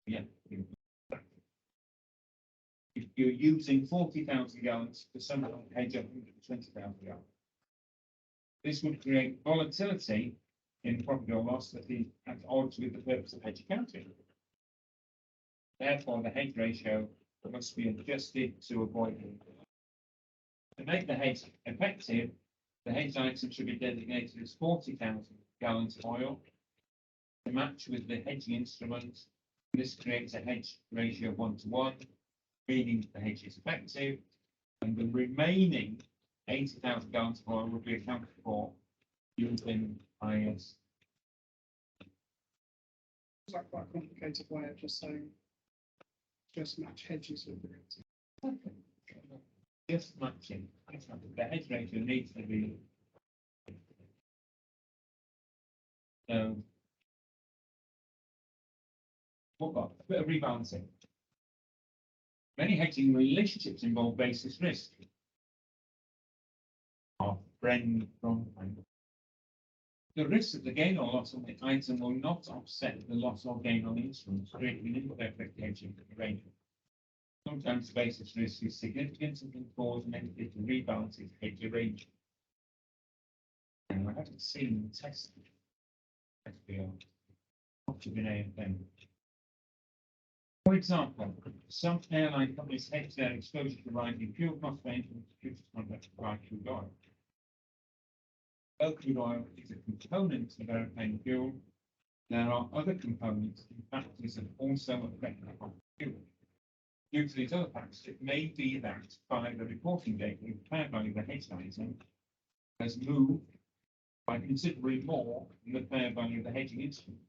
Yeah. If you're using 40,000 gallons to somehow hedge 120,000 gallons, this would create volatility in profit or loss that is at odds with the purpose of hedge accounting. Therefore, the hedge ratio must be adjusted to avoid it. To make the hedge effective, the hedge item should be designated as 40,000 gallons of oil to match with the hedging instrument. This creates a hedge ratio of 1:1, meaning the hedge is effective, and the remaining 80,000 gallons of oil will be accounted for using IS. It's like quite a complicated way of just saying, just match hedges with the. Just matching, the hedge ratio needs to be. So. What about a bit of rebalancing? Many hedging relationships involve basis risk. Our friend from the risk of the gain or loss on the item will not offset the loss or gain on the instrument, creating an imperfect hedging arrangement. Sometimes the basis risk is significant and can cause negative to rebalance its hedge arrangement. And I haven't seen the test. SBR. What have been AFM? For example, some airline companies hedge their exposure to rising fuel costs by entering futures contracts to buy crude oil. Though crude oil is a component of airplane fuel, there are other components and factors that also affect the cost of fuel. Due to these other factors, it may be that by the reporting date, the fair value of the hedge item has moved by considerably more than the fair value of the hedging instrument.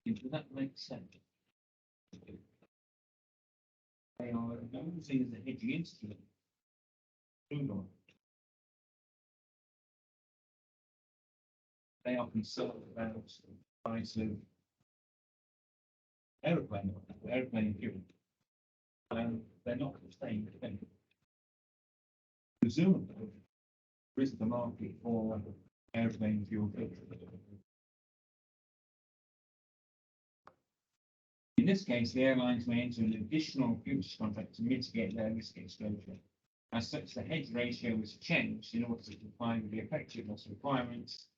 Does that make sense? They are known as a hedging instrument. Crude oil. They are concerned about the price of aeroplane fuel. And they're not the same thing. Presumably, there is the market for aeroplane fuel. In this case, the airlines may enter an additional futures contract to mitigate their risk exposure. As such, the hedge ratio is changed in order to comply with the effectiveness requirements.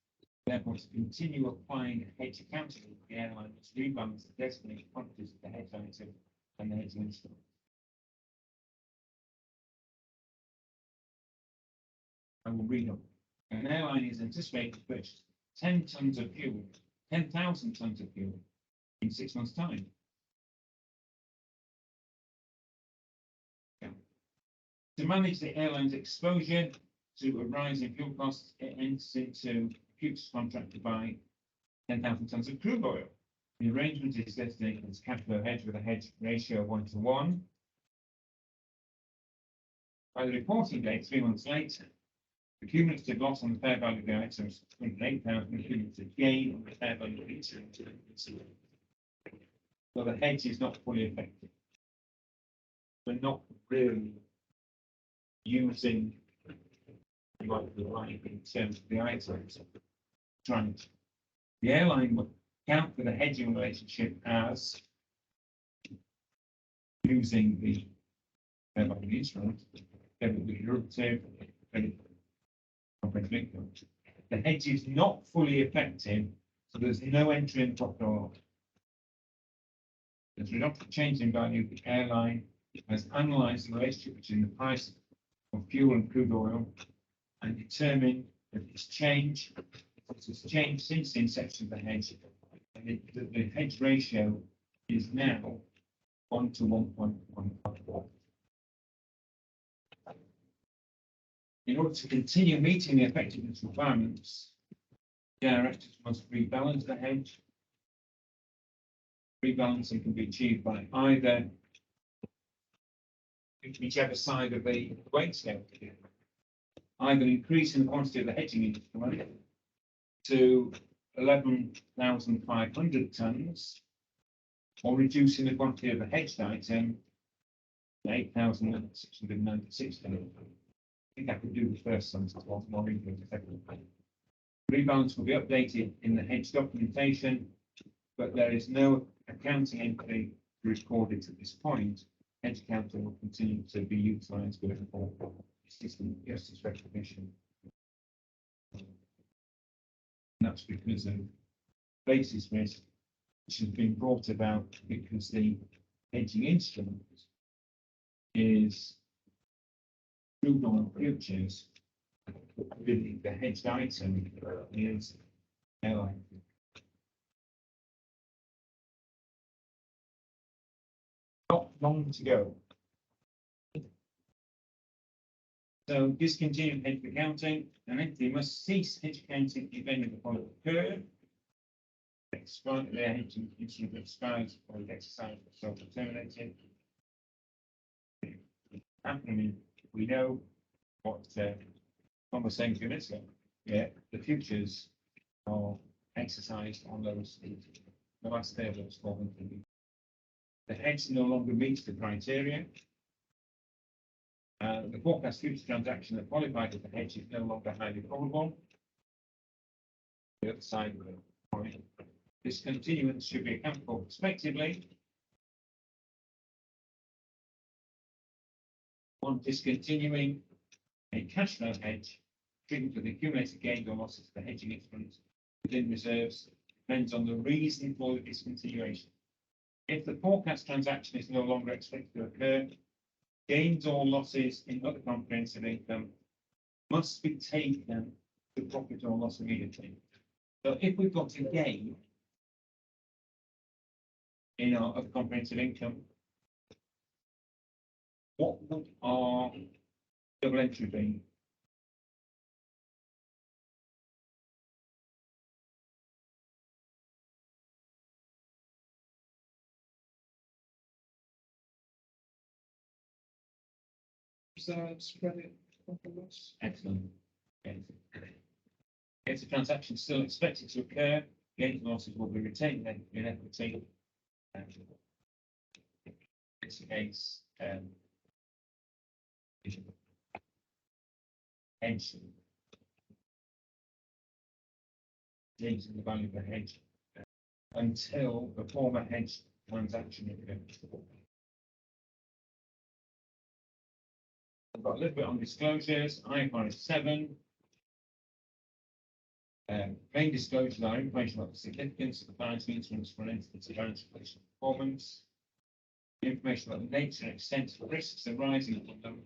Therefore, to continue applying a hedge accounting, the airline must rebalance the designated quantities of the hedge item and the hedge instrument. I will read on. An airline is anticipated to purchase 10 tons of fuel, 10,000 tons of fuel in 6 months' time. To manage the airline's exposure to a rise in fuel costs, it enters into a futures contract to buy 10,000 tons of crude oil. The arrangement is designated as cash flow hedge with a hedge ratio of 1:1. By the reporting date, 3 months later, the cumulative loss on the fair value of the item is 28,000, the cumulative gain on the fair value of the instrument. So the hedge is not fully effective. We're not really using like the right in terms of the items. Trying to. The airline would count for the hedging relationship as using the instrument, debit the derivative, comprehensive income. The hedge is not fully effective, so there's no entry in profit or loss. As a result of change in value, the airline has analysed the relationship between the price of fuel and crude oil and determined that it's changed since the inception of the hedge, and the hedge ratio is now 1:1.14. In order to continue meeting the effectiveness requirements, directors must rebalance the hedge. Rebalancing can be achieved by either whichever side of the weight scale, either increasing the quantity of the hedging instrument to 11,500 tons, or reducing the quantity of the hedged item to 8,696 tons. I think I could do the first sentence, more equal to the second. Rebalance will be updated in the hedge documentation, but there is no accounting entry recorded at this point. Hedge accounting will continue to be utilised going forward. System justice recognition. And that's because of basis risk, which has been brought about because the hedging instrument is crude oil futures. Really, the hedged item is airline. Not long to go. So discontinue hedge accounting, an entity must cease hedge accounting if any of the following occur. Expire their hedging instrument expires or is exercised or self-terminated. Happening, we know what Tom was saying a few minutes ago. Yeah, the futures are exercised on those, the last day of those 4 months. The hedge no longer meets the criteria. The forecast future transaction that qualified as a hedge is no longer highly probable. The other side of the coin. Discontinuance should be accounted for prospectively. On discontinuing a cash flow hedge, treatment of the accumulated gains or losses of the hedging instrument within reserves depends on the reason for the discontinuation. If the forecast transaction is no longer expected to occur, gains or losses in other comprehensive income must be taken to profit or loss immediately. So if we've got a gain in our other comprehensive income, what would our double entry be? Reserves, credit, profit loss. Excellent. If the transaction is still expected to occur, gains and losses will be retained in equity. It's against hedge. Changes in the value of the hedge until the former hedge transaction occurs. I've got a little bit on disclosures, IFRS 7. Main disclosures are information about the significance of the financial instruments for an entity's financial performance, information about the nature and extent of risks arising from them.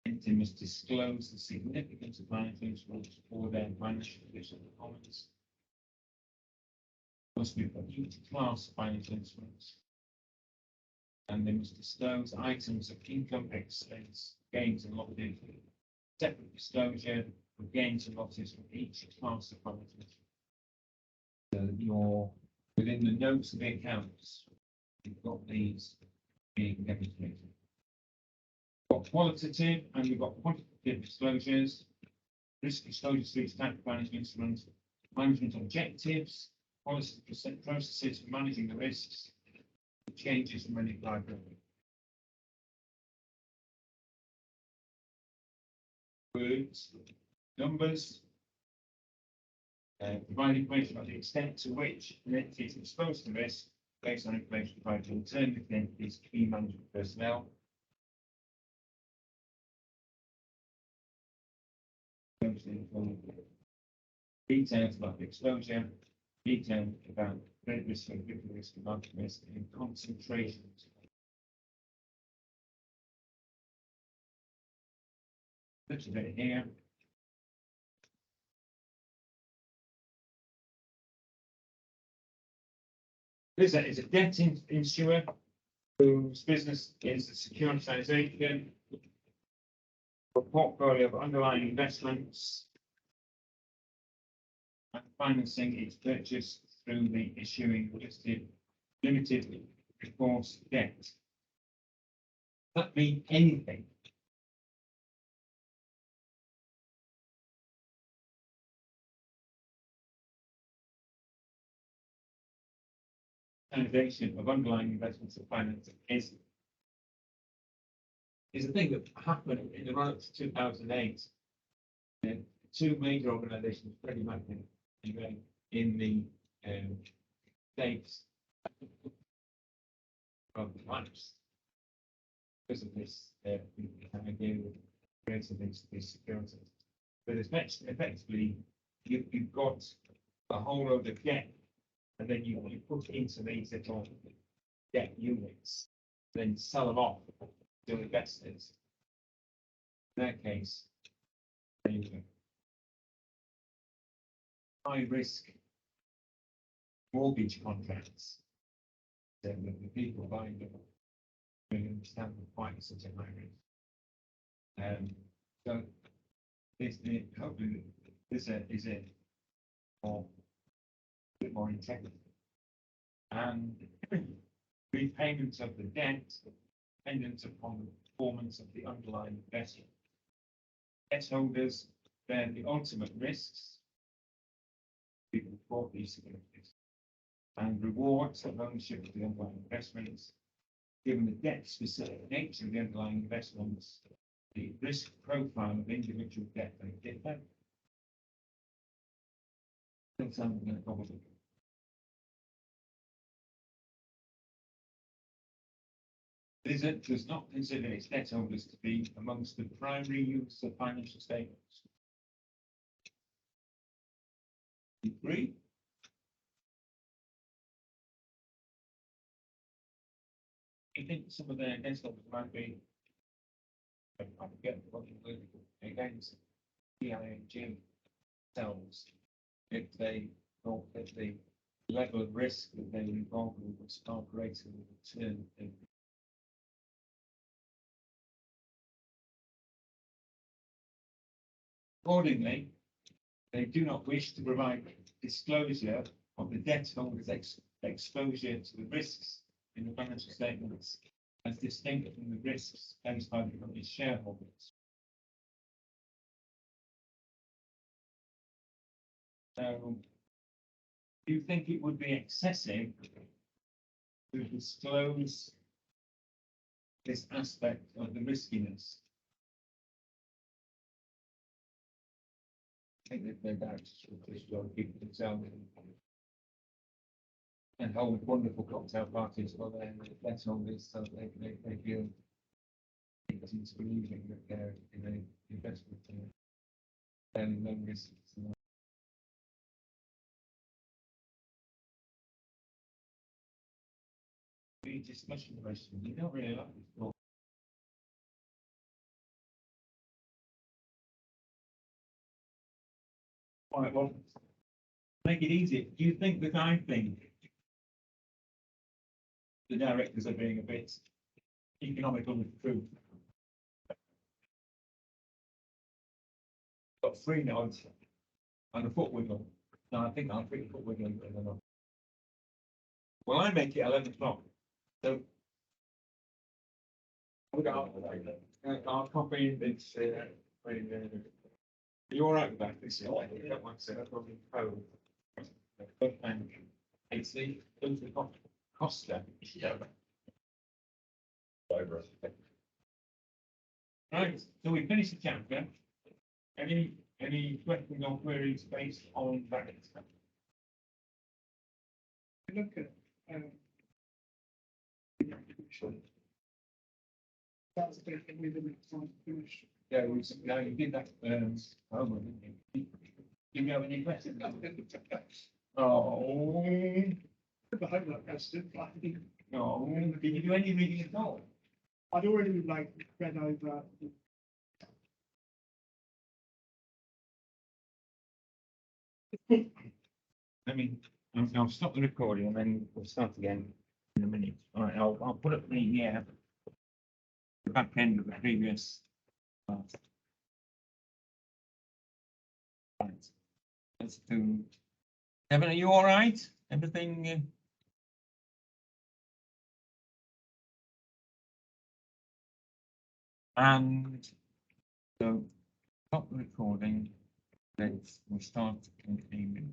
Entity must disclose the significance of financial instruments for their financial performance. Must be for each class of financial instruments. And they must disclose items of income, expense, gains and losses. Separate disclosure of gains and losses from each class of financial instruments. So you're within the notes of the accounts, you've got these being demonstrated. We've got qualitative and we've got quantitative disclosures, risk disclosures for each type of financial instrument, management objectives, policies, processes for managing the risks, changes in money liability. Words, numbers, provide information about the extent to which an entity is exposed to risk based on information provided to alternative entities, key management personnel. Details about the exposure, details about credit risk and liquidity risk and market risk and concentrations. Little bit here. This is a debt insurer whose business is the securitization of a portfolio of underlying investments and financing its purchase through the issuing listed limited recourse debt. Does that mean anything? Foundation of underlying investments and financing is a thing that happened in the run up to 2008. And two major organizations, Freddie Mac and in the States, of collapse because of this idea of creating these securities. But effectively, you've got a whole load of debt, and then you put it into these little debt units, then sell them off to investors. In that case, high risk mortgage contracts. The people buying them really understand why it's such a high risk. So hopefully this is a more, bit more integrity. And repayments of the debt dependent upon the performance of the underlying investment. Debt holders bear the ultimate risks. People bought these securities and rewards of ownership of the underlying investments. Given the debt-specific nature of the underlying investments, the risk profile of individual debt may differ. Still sounds like probably. It does not consider its debt holders to be amongst the primary use of financial statements. Agree? I think some of their debt holders might be. I forget what you were against PING themselves if they thought that the level of risk that they were involved with was far greater than the return. Accordingly, they do not wish to provide disclosure of the debt holder's exposure to the risks in the financial statements as distinct from the risks faced by the company's shareholders. So, do you think it would be excessive to disclose this aspect of the riskiness? I think that they're about to keep themselves and hold wonderful cocktail parties for their debt holders, so they feel it's believing that they're in an investment and then risks. The discussion question, you don't really like this. All right, well, make it easy. Do you think that I think the directors are being a bit economical with the truth? Got 3 nods and a foot wiggle. No, I think I'll put a foot wiggling. Well, I make it 11 o'clock. So I'll copy this. Are you all right with that? This is like that one said. Probably code. And it's the Costa. Yeah. Right. So we finished the chapter. Any questions or queries based on that? Look at, that's the bit that we didn't want to finish. Yeah, you did that, homework, didn't you? Do you have any questions? Oh, The homework question, but I think no, did you do any reading at all? I'd already like read over. I mean, I'll stop the recording and then we'll start again in a minute. All right, I'll put up the back end of the previous part. Right. Let's do. Evan, are you all right? Everything? And so stop the recording. Let's we'll start in a minute.